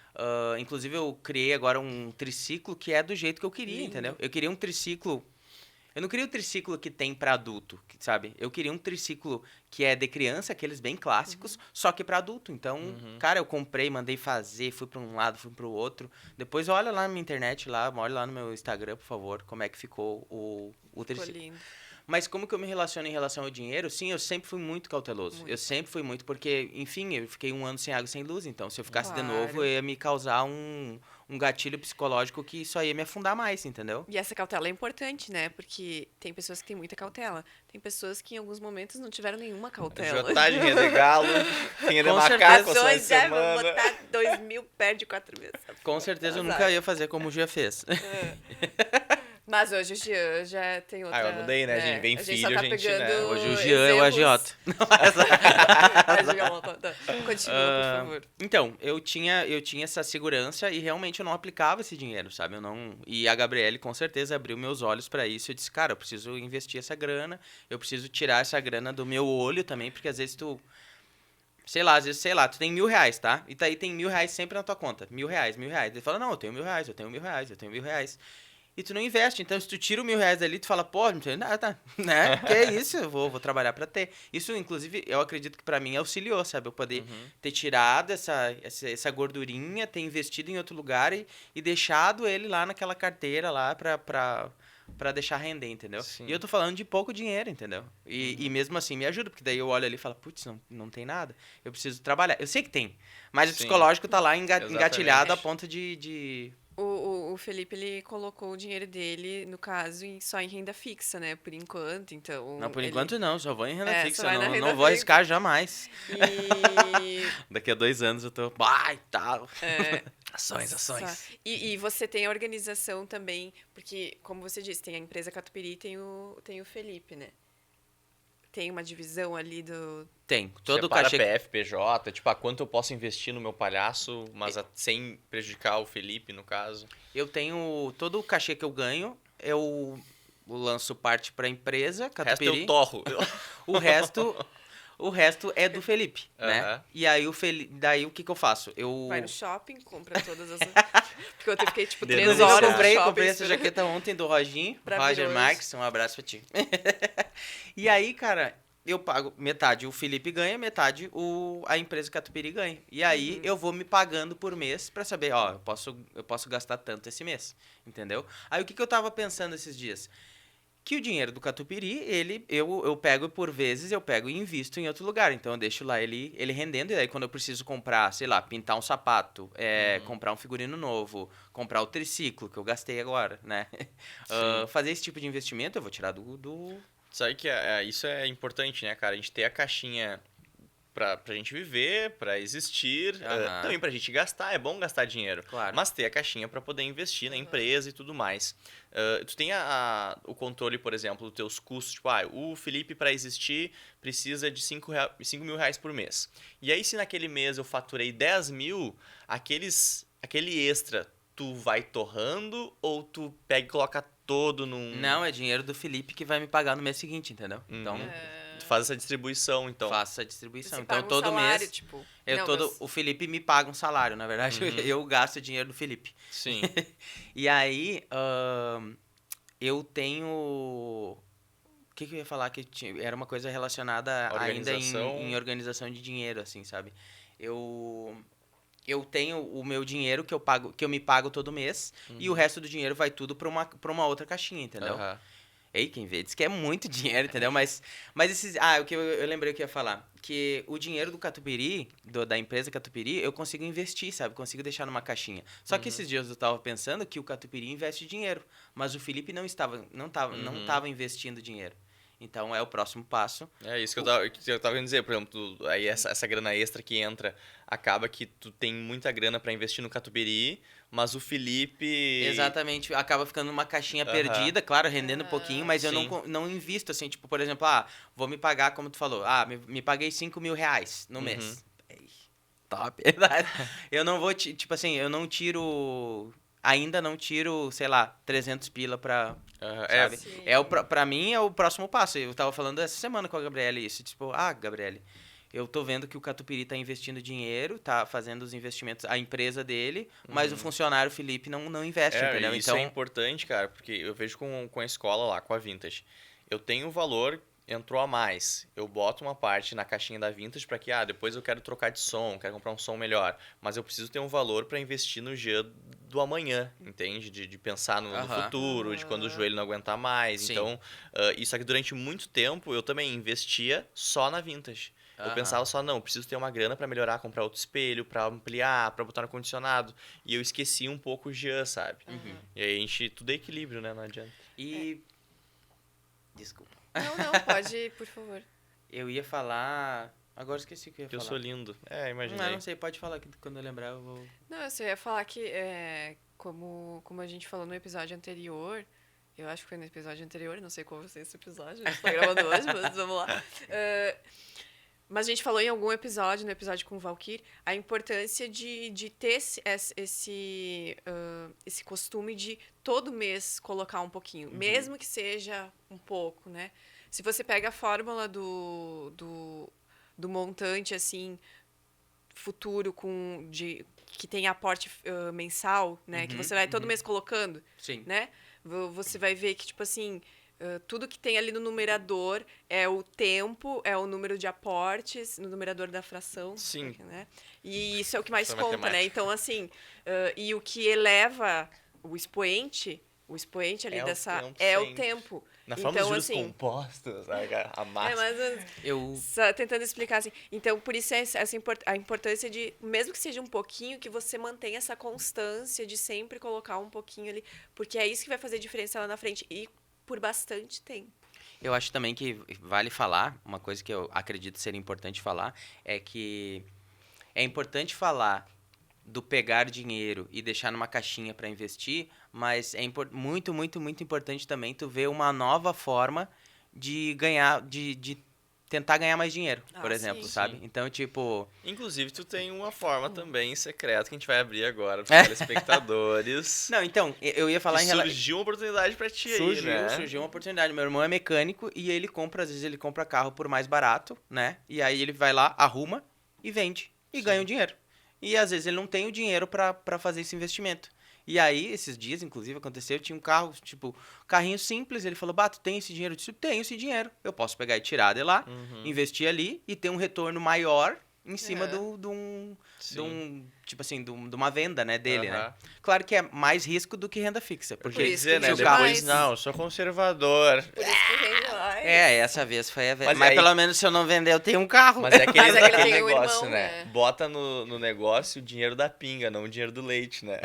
Inclusive, eu criei agora um triciclo que é do jeito que eu queria, entendeu? Eu queria um triciclo... Eu não queria o triciclo que tem pra adulto, sabe? Eu queria um triciclo que é de criança, aqueles bem clássicos, só que pra adulto. Então, cara, eu comprei, mandei fazer, fui pra um lado, fui pro outro. Depois olha lá na minha internet, olha lá no meu Instagram, por favor, como é que ficou o triciclo. Lindo. Mas como que eu me relaciono em relação ao dinheiro? Sim, eu sempre fui muito cauteloso. Eu sempre fui muito, porque, enfim, eu fiquei 1 ano sem água e sem luz. Então, se eu ficasse de novo, ia me causar um gatilho psicológico que só ia me afundar mais, entendeu? E essa cautela é importante, né? Porque tem pessoas que têm muita cautela. Tem pessoas que em alguns momentos não tiveram nenhuma cautela. Agiotagem, de galo, finha de Com macaco, certeza. essa semana. Vou botar 2 mil, perde 4 meses. Com certeza eu nunca ia fazer como o Gia fez. Mas hoje o Jean já tem outra... eu mudei, né? A gente vem filho, só tá a gente, pegando né? Hoje o Jean é o agiota. Continua, por favor. Então, eu tinha essa segurança e realmente eu não aplicava esse dinheiro, sabe? E a Gabriele com certeza abriu meus olhos pra isso. Eu disse, cara, eu preciso investir essa grana, eu preciso tirar essa grana do meu olho também, porque às vezes tu tem R$1.000, tá? E daí tem R$1.000 sempre na tua conta. R$1.000. Ele fala, não, eu tenho R$1.000, eu tenho R$1.000. E tu não investe. Então, se tu tira R$1.000 dali, tu fala, pô, não tem nada, né? Que é isso? Eu vou trabalhar pra ter. Isso, inclusive, eu acredito que pra mim auxiliou, sabe? Eu poder ter tirado essa gordurinha, ter investido em outro lugar e deixado ele lá naquela carteira lá pra deixar render, entendeu? Sim. E eu tô falando de pouco dinheiro, entendeu? E mesmo assim me ajuda, porque daí eu olho ali e falo, putz, não tem nada. Eu preciso trabalhar. Eu sei que tem, mas o psicológico tá lá engatilhado a ponto de... O Felipe, ele colocou o dinheiro dele, no caso, só em renda fixa, né? Por enquanto, então... Não, por enquanto não, só vou em renda fixa. Não Vou arriscar jamais. E... Daqui a 2 anos eu tô... e tal. Ações. E você tem a organização também, porque, como você disse, tem a empresa Catupiry e tem o Felipe, né? Tem uma divisão ali do... Tem. Todo o separa cachê... PF, PJ, tipo, a quanto eu posso investir no meu palhaço, mas sem prejudicar o Felipe, no caso. Eu tenho... Todo o cachê que eu ganho, eu lanço parte pra empresa, Catupiry. O resto eu torro. O resto é do Felipe, né? Aham. E aí, daí o que que eu faço? Vai no shopping, compra todas as... Porque eu fiquei, tipo, Denúncia. 3 horas no comprei shopping essa jaqueta ontem do Roginho, Pra Roger vir hoje. Marques, um abraço pra ti. E aí, cara, eu pago metade o Felipe ganha, metade a empresa Catupiry ganha. E aí eu vou me pagando por mês pra saber, ó, eu posso gastar tanto esse mês, entendeu? Aí o que que eu tava pensando esses dias? Que o dinheiro do Catupiry, eu pego por vezes, eu pego e invisto em outro lugar. Então eu deixo lá ele rendendo, e aí quando eu preciso comprar, sei lá, pintar um sapato, comprar um figurino novo, comprar o triciclo que eu gastei agora, né? Fazer esse tipo de investimento, eu vou tirar do... Sabe que isso é importante, né, cara? A gente ter a caixinha pra gente viver, pra existir, Aham. também pra gente gastar. É bom gastar dinheiro. Claro. Mas ter a caixinha pra poder investir na empresa e tudo mais. Tu tem o controle, por exemplo, dos teus custos. Tipo, o Felipe, pra existir, precisa de 5 mil reais por mês. E aí, se naquele mês eu faturei 10 mil, aquele extra, tu vai torrando ou tu pega e coloca todo num... Não, é dinheiro do Felipe que vai me pagar no mês seguinte, entendeu? Então, Tu faz essa distribuição, então. faço a distribuição. Você então, paga um todo salário, mês, tipo... Não, mas- o Felipe me paga um salário, na verdade, eu gasto o dinheiro do Felipe. Sim. E aí, eu tenho... O que eu ia falar que era uma coisa relacionada ainda Organização. em organização de dinheiro, assim, sabe? Eu tenho o meu dinheiro que eu me pago todo mês, e o resto do dinheiro vai tudo pra uma outra caixinha, entendeu? Aham. Ei, quem vê diz que é muito dinheiro, entendeu? Mas esses... o que eu lembrei que eu ia falar. Que o dinheiro do Catupiry, da empresa Catupiry, eu consigo investir, sabe? Consigo deixar numa caixinha. Só que esses dias eu tava pensando que o Catupiry investe dinheiro. Mas o Felipe não tava investindo dinheiro. Então, é o próximo passo. É isso que eu tava querendo dizer, por exemplo, aí essa grana extra que entra, acaba que tu tem muita grana pra investir no Catupiry, mas o Felipe... Exatamente, acaba ficando numa caixinha Aham. perdida, claro, rendendo um pouquinho, mas eu Sim. não invisto, assim, tipo, por exemplo, vou me pagar, como tu falou, me paguei 5 mil reais no mês. Ei, top. Eu não vou, tipo assim, ainda não tiro, sei lá, 300 pila pra... Aham, Sabe? Sim. Pra mim é o próximo passo. Eu tava falando essa semana com a Gabriele isso. Tipo, Gabriele, eu tô vendo que o Catupiry tá investindo dinheiro, tá fazendo os investimentos, a empresa dele, mas o funcionário Felipe não investe, entendeu? Isso Então, é importante, cara, porque eu vejo com a escola lá, com a Vintage. Eu tenho um valor, entrou a mais. Eu boto uma parte na caixinha da Vintage pra que, depois eu quero trocar de som, quero comprar um som melhor. Mas eu preciso ter um valor pra investir no dia do amanhã, entende? De pensar no Aham. futuro, de quando o joelho não aguentar mais. Sim. Então, isso aqui durante muito tempo eu também investia só na Vintage. Eu Aham. pensava só, não, preciso ter uma grana pra melhorar, comprar outro espelho, pra ampliar, pra botar no condicionado. E eu esqueci um pouco o Jean, sabe? E aí tudo é equilíbrio, né? Não adianta. e... Desculpa. Não, pode ir, por favor. Eu ia falar... Agora esqueci o que eu ia Que eu falar. sou lindo. Imaginei. Não sei, pode falar que quando eu lembrar eu vou... Não, eu só ia falar que, como a gente falou no episódio anterior, eu acho que foi no episódio anterior, não sei qual vai ser esse episódio, a gente tá gravando hoje, mas vamos lá. Mas a gente falou em algum episódio, no episódio com o Valkyr, a importância de ter esse costume de todo mês colocar um pouquinho, mesmo que seja um pouco, né? Se você pega a fórmula do montante, assim, futuro que tem aporte mensal, né? Que você vai todo mês colocando, Sim. né? Você vai ver que, tipo assim, tudo que tem ali no numerador é o tempo, é o número de aportes, no numerador da fração. Sim. Né? E isso é o que mais Isso é conta, né? matemática. Então, assim, e o que eleva o expoente ali É o dessa... tempo É o sempre. tempo. Na forma Então, dos juros assim, compostos, sabe? A massa. mais ou menos. Eu... Só tentando explicar assim. Então, por isso a importância de, mesmo que seja um pouquinho, que você mantenha essa constância de sempre colocar um pouquinho ali, porque é isso que vai fazer diferença lá na frente e por bastante tempo. Eu acho também que vale falar, uma coisa que eu acredito ser importante falar, é que é importante falar do pegar dinheiro e deixar numa caixinha para investir, mas é muito importante também tu ver uma nova forma de ganhar, de tentar ganhar mais dinheiro, por Ah, exemplo, sim. sabe? Então, tipo... Inclusive, tu tem uma forma também secreta que a gente vai abrir agora para os telespectadores. Não, então, eu ia falar Que em relação... surgiu uma oportunidade pra ti aí, né? Surgiu uma oportunidade. Meu irmão é mecânico e ele compra, às vezes ele compra carro por mais barato, né? E aí ele vai lá, arruma e vende. E ganha um dinheiro. E às vezes ele não tem o dinheiro pra fazer esse investimento. E aí, esses dias, inclusive, aconteceu, tinha um carro, tipo, carrinho simples, ele falou, tu tem esse dinheiro? Eu disse, tenho esse dinheiro. Eu posso pegar e tirar de lá, investir ali e ter um retorno maior em cima de uma venda, né, dele, né? Claro que é mais risco do que renda fixa. Porque Por isso que né? rende Depois, mais. não, eu sou conservador. Por isso que rende mais. essa vez foi a vez. Mas aí- pelo menos se eu não vender, eu tenho um carro. Mas é aquele, Mas é que ele aquele tem um negócio, irmão, né? né? Bota no negócio o dinheiro da pinga, não o dinheiro do leite, né?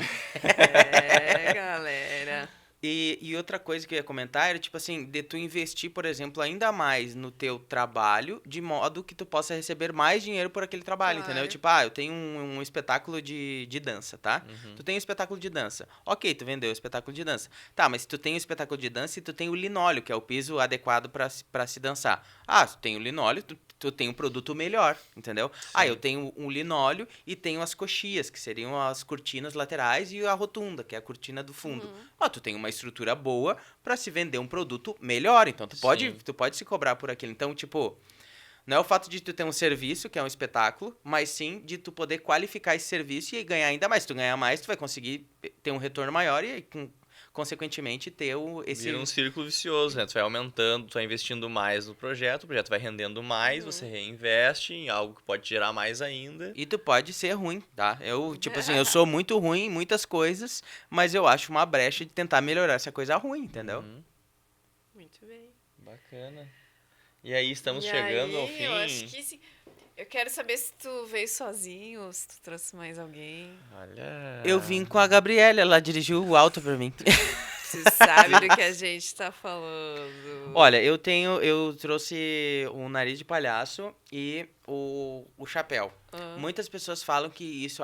Galera. E outra coisa que eu ia comentar era, tipo assim, de tu investir, por exemplo, ainda mais no teu trabalho, de modo que tu possa receber mais dinheiro por aquele trabalho, Claro. entendeu? Tipo, eu tenho um espetáculo de dança, tá? Tu tem um espetáculo de dança. Ok, tu vendeu o espetáculo de dança. Tá, mas se tu tem o espetáculo de dança e tu tem o linóleo, que é o piso adequado pra se dançar. Se tu tem o linóleo, tu tem um produto melhor, entendeu? Eu tenho um linóleo e tenho as coxias, que seriam as cortinas laterais, e a rotunda, que é a cortina do fundo. Tu tem uma estrutura boa pra se vender um produto melhor, então tu pode se cobrar por aquilo. Então, tipo, não é o fato de tu ter um serviço, que é um espetáculo, mas sim de tu poder qualificar esse serviço e ganhar ainda mais. Se tu ganhar mais, tu vai conseguir ter um retorno maior e, consequentemente, ter esse... Vira um círculo vicioso, né? Tu vai aumentando, tu vai investindo mais no projeto, o projeto vai rendendo mais, você reinveste em algo que pode gerar mais ainda. E tu pode ser ruim, tá? Eu, tipo assim, eu sou muito ruim em muitas coisas, mas eu acho uma brecha de tentar melhorar essa coisa ruim, entendeu? Muito bem. Bacana. E aí, estamos E chegando ao aí, fim. Eu acho que sim. Eu quero saber se tu veio sozinho ou se tu trouxe mais alguém. Olha... Eu vim com a Gabriela, ela dirigiu o alto pra mim. Você sabe do que a gente tá falando. Olha, eu trouxe o nariz de palhaço e o chapéu. Muitas pessoas falam que isso,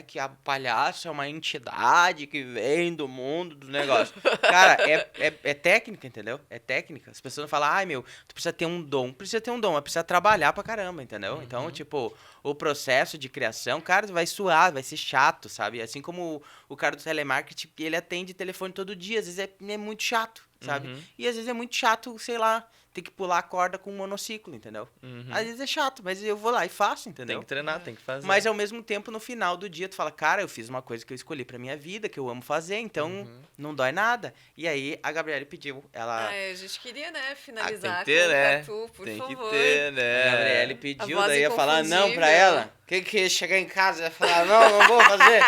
que a palhaço é uma entidade que vem do mundo dos negócios. Cara, é técnica, entendeu? É técnica. As pessoas falam, tu precisa ter um dom. Precisa ter um dom, mas precisa trabalhar pra caramba, entendeu? Então, tipo, o processo de criação, cara, vai suar, vai ser chato, sabe? Assim como o cara do telemarketing, ele atende telefone todo dia, às vezes é muito chato, sabe? E às vezes é muito chato, sei lá, ter que pular a corda com um monociclo, entendeu? Às vezes é chato, mas eu vou lá e faço, entendeu? Tem que treinar, tem que fazer. Mas ao mesmo tempo, no final do dia, tu fala, cara, eu fiz uma coisa que eu escolhi pra minha vida, que eu amo fazer, então não dói nada. E aí a Gabriela pediu, ela... A gente queria, né, finalizar tem que ter, com né? o Tatu, por tem favor. que ter, né? A Gabriela pediu, A voz daí ia falar não pra inconfundível. ela. Que ia chegar em casa e ia falar, não vou fazer.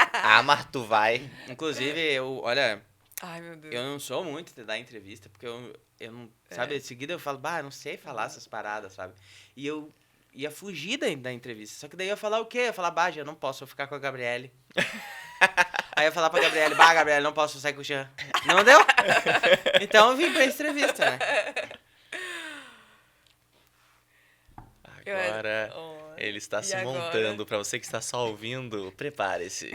Mas tu vai. Inclusive, olha, Ai, meu Deus. eu não sou muito de dar entrevista, porque eu não, sabe, em seguida eu falo, eu não sei falar essas paradas, sabe? E eu ia fugir da entrevista, só que daí eu ia falar o quê? Eu ia falar, eu não posso, vou ficar com a Gabriele. Aí eu ia falar pra Gabriele, Gabriele, não posso sair com o Jean. Não deu? Então eu vim pra entrevista, né? Agora ele está E se agora? montando. Pra você que está só ouvindo, prepare-se.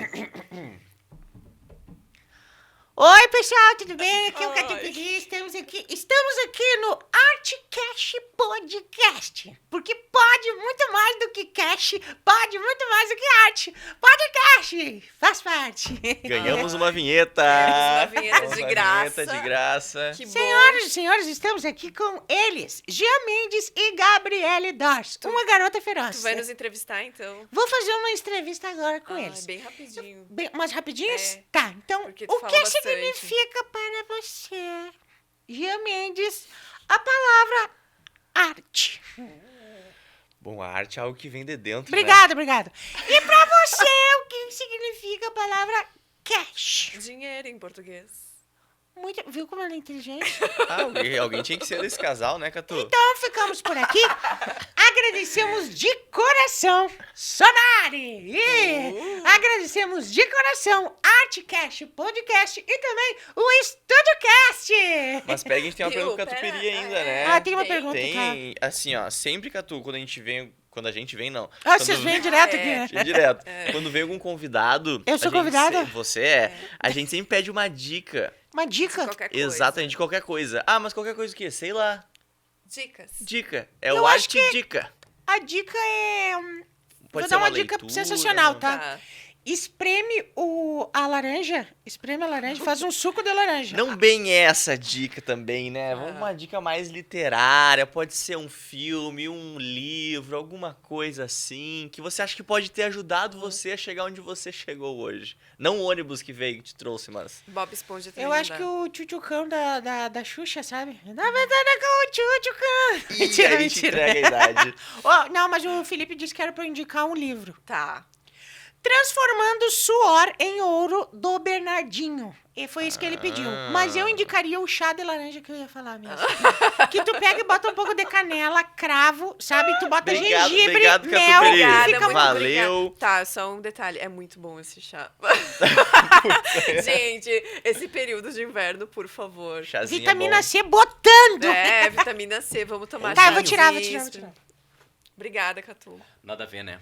Oi, pessoal, tudo bem? Aqui é o Oi. Catupiri. Estamos aqui no Artcast Podcast. Porque pode muito mais do que cash, pode muito mais do que arte. Podcast, faz parte. Ganhamos uma vinheta. Ganhamos uma vinheta de graça. Vinheta de graça. Que bom. Senhoras e senhores, estamos aqui com eles, Jean Mendes e Gabriele Dors, uma garota feroz. Tu vai nos entrevistar, então? Vou fazer uma entrevista agora com Ah, eles. bem rapidinho. Umas rapidinhas? É, Tá, então, porque tu o fala que bastante. significa para você, Jean Mendes, a palavra arte? Bom, a arte é algo que vem de dentro, Obrigada. E pra você, o que significa a palavra cash? Dinheiro em português. Viu como ela é inteligente? né? Alguém tinha que ser desse casal, né, Catu? Então ficamos por aqui. Agradecemos de coração Sonari. E agradecemos de coração Artcast Podcast e também o EstúdioCast. Mas pega, a gente tem uma Viu? pergunta pro Catupiri Pera, ainda, né? Ah, tem uma pergunta, Tem, assim, ó, sempre, Catu, quando a gente vem, não. Ah, Quando vocês vêm direto é. aqui, né? Vem direto. Quando vem algum convidado... Eu sou convidada? Você é. A gente sempre pede uma dica. Uma dica. Qualquer coisa. Exatamente, de qualquer coisa. Mas qualquer coisa o quê? Sei lá. Dicas. Dica. É Eu o acho Arte Dica. A dica é... Pode Vou ser dar uma leitura, dica sensacional, tá? Tá. Espreme a laranja, faz um suco de laranja. Não bem essa dica também, né? Vamos uma dica mais literária. Pode ser um filme, um livro, alguma coisa assim, que você acha que pode ter ajudado você a chegar onde você chegou hoje. Não o ônibus que veio e te trouxe, mas... Bob Esponja também Eu não acho dá. que o tchutchucão da Xuxa, sabe? Na verdade é com o tchutchucão. E aí a gente entrega a idade. Oh, não, mas o Felipe disse que era pra eu indicar um livro. Tá. Transformando Suor em Ouro, do Bernardinho. E foi isso que ele pediu. Mas eu indicaria o chá de laranja que eu ia falar mesmo. Que tu pega e bota um pouco de canela, cravo, sabe? Tu bota gengibre, obrigado, mel, Catupiry. e fica muito Valeu. obrigada. Tá, só um detalhe. É muito bom esse chá. Gente, esse período de inverno, por favor. Chazinho vitamina bom. C botando. É, vitamina C, vamos tomar Tá, chá eu vou tirar, vou disso. tirar, vou tirar. Obrigada, Catu. Nada a ver, né?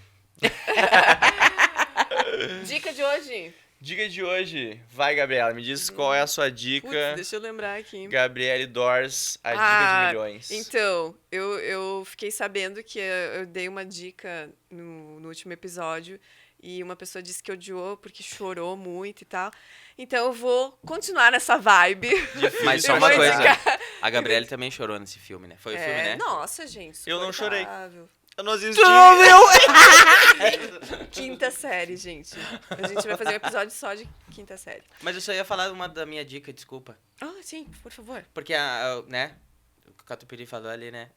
Dica de hoje. Dica de hoje. Vai, Gabriela, me diz qual é a sua dica. Putz, deixa eu lembrar aqui. Gabriele Dors, a dica de milhões. Então, eu fiquei sabendo que eu dei uma dica no último episódio e uma pessoa disse que odiou porque chorou muito e tal. Então eu vou continuar nessa vibe. Mas só Eu uma vou coisa. indicar. A Gabriele também chorou nesse filme, né? Foi o filme, né? Nossa, gente. Eu não chorei. insuportável. Eu não assisti. Quinta série, gente. A gente vai fazer um episódio só de quinta série. Mas eu só ia falar uma da minha dica, desculpa. Ah, sim, por favor. Porque, né? O Catupiry falou ali, né?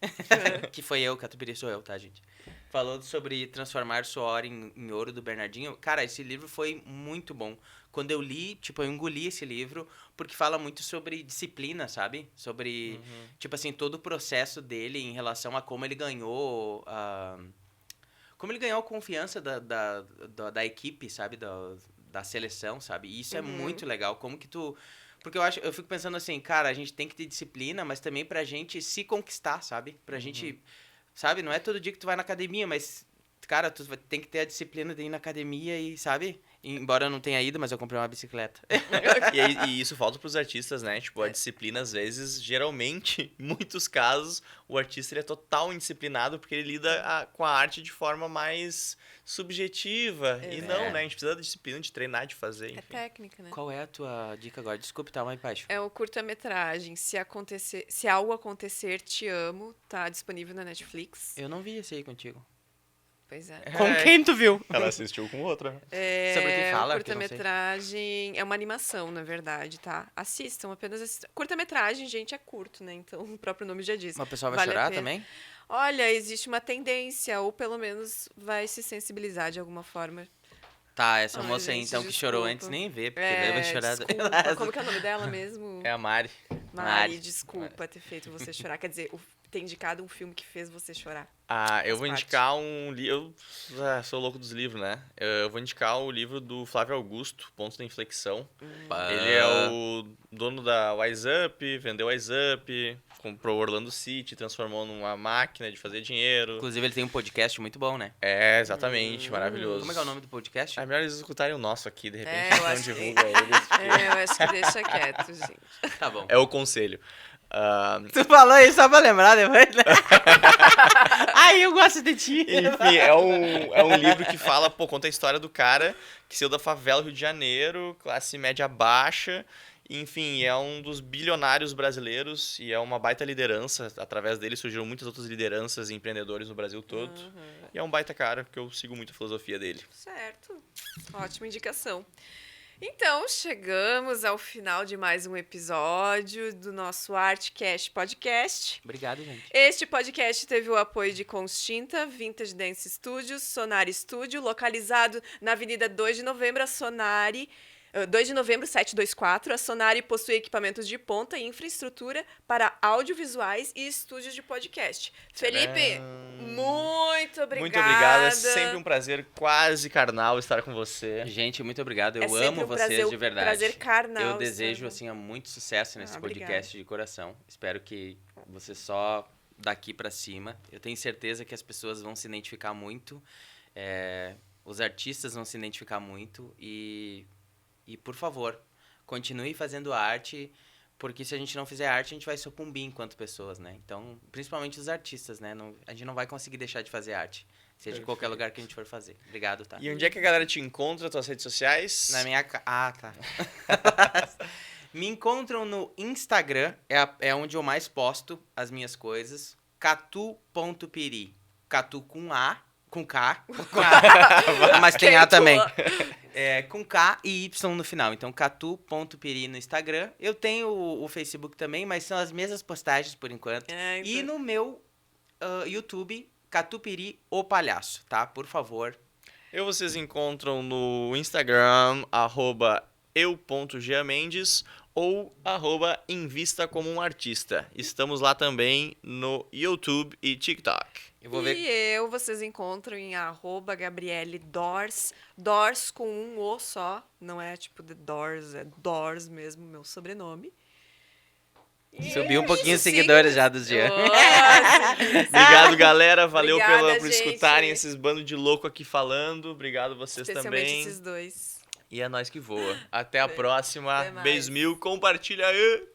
Que foi eu, Catupiry sou eu, tá, gente? Falou sobre transformar suor em ouro do Bernardinho. Cara, esse livro foi muito bom. Quando eu li, tipo, eu engoli esse livro, porque fala muito sobre disciplina, sabe? Sobre, tipo assim, todo o processo dele em relação a como ele ganhou... como ele ganhou a confiança da equipe, sabe? Da seleção, sabe? E isso é muito legal. Como que tu... Porque eu fico pensando assim, cara, a gente tem que ter disciplina, mas também pra gente se conquistar, sabe? Pra gente... Sabe? Não é todo dia que tu vai na academia, mas... Cara, tu tem que ter a disciplina de ir na academia e, sabe? Embora eu não tenha ido, mas eu comprei uma bicicleta. E isso falta pros artistas, né? Tipo, a disciplina, às vezes, geralmente, em muitos casos, o artista ele é total indisciplinado porque ele lida com a arte de forma mais subjetiva. E não, né? A gente precisa da disciplina de treinar, de fazer, enfim. É técnica, né? Qual é a tua dica agora? Desculpe, tá, mais baixo. É o curta-metragem. Se algo acontecer, te amo. Tá disponível na Netflix. Eu não vi esse aí contigo. Pois é. Com quem tu viu? Ela assistiu com outra. Sobre o que fala? O Que eu não sei. curta-metragem é uma animação, na verdade, tá? Assistam, apenas assistam. Curta-metragem, gente, é curto, né? Então, o próprio nome já diz. Uma pessoa vai Vale a chorar pena. também? Olha, existe uma tendência, ou pelo menos vai se sensibilizar de alguma forma. Tá, essa Ai, moça aí, gente, então, que chorou desculpa. antes, nem vê, porque daí vai chorar. Desculpa. Como que é o nome dela mesmo? É a Mari. Mari, desculpa ter feito você chorar. Quer dizer, ter indicado um filme que fez você chorar. Ah, eu Faz vou parte. indicar um livro. Eu sou louco dos livros, né? Eu vou indicar o livro do Flávio Augusto, Pontos da Inflexão. Ele é o dono da Wise Up, vendeu a Wise Up, comprou o Orlando City, transformou numa máquina de fazer dinheiro. Inclusive, ele tem um podcast muito bom, né? É, exatamente, maravilhoso. Como é que é o nome do podcast? É melhor eles escutarem o nosso aqui, de repente É, a eu gente não acho que- divulga eles. Eu acho que deixa quieto, gente. Tá bom. É o conselho. Tu falou isso só pra lembrar depois, né? Ai, eu gosto de ti. Enfim, é um livro que fala, conta a história do cara que saiu da favela do Rio de Janeiro, classe média baixa. Enfim, é um dos bilionários brasileiros e é uma baita liderança. Através dele surgiram muitas outras lideranças e empreendedores no Brasil todo. E é um baita cara, porque eu sigo muito a filosofia dele. Certo. Ótima indicação. Então, chegamos ao final de mais um episódio do nosso Artcast Podcast. Obrigado, gente. Este podcast teve o apoio de Constinta, Vintage Dance Studios, Sonari Studio, localizado na Avenida 2 de Novembro, a Sonari... 2 de novembro, 724, a Sonari possui equipamentos de ponta e infraestrutura para audiovisuais e estúdios de podcast. Felipe, muito obrigada. Muito obrigado, é sempre um prazer quase carnal estar com você. Gente, muito obrigado. Eu sempre amo um vocês prazer, de verdade. prazer carnal Eu estar desejo, com- assim, muito sucesso nesse obrigada. podcast de coração. Espero que você só daqui pra cima. Eu tenho certeza que as pessoas vão se identificar muito. Os artistas vão se identificar muito. E, por favor, continue fazendo arte, Porque se a gente não fizer arte, a gente vai sucumbir enquanto pessoas, né? Então, principalmente os artistas, né? A gente não vai conseguir deixar de fazer arte. Seja de qualquer lugar que a gente for fazer. Obrigado, tá? E onde é que a galera te encontra, tuas redes sociais? Na minha... Ah, tá. Me encontram no Instagram, é onde eu mais posto as minhas coisas. Catu.piri. Catu com A, com K. Mas tem A também. Com K e Y no final. Então, catu.piri no Instagram. Eu tenho o Facebook também, mas são as mesmas postagens por enquanto. Então... E no meu YouTube, Catupiri o Palhaço, tá? Por favor. Vocês encontram no Instagram, @eu.geamendes ou @invista como um artista. Estamos lá também no YouTube e TikTok. Vocês encontram em @GabrieleDors, Dors com um O só, não é tipo The Doors, é Dors mesmo, meu sobrenome. Subiu um pouquinho os seguidores já dos dias. Obrigado, galera. Valeu por gente. escutarem esses bandos de louco aqui falando. Obrigado vocês Especialmente também. esses dois. E é nóis que voa. Até a próxima. Até mais. Beijo mil. Compartilha aí.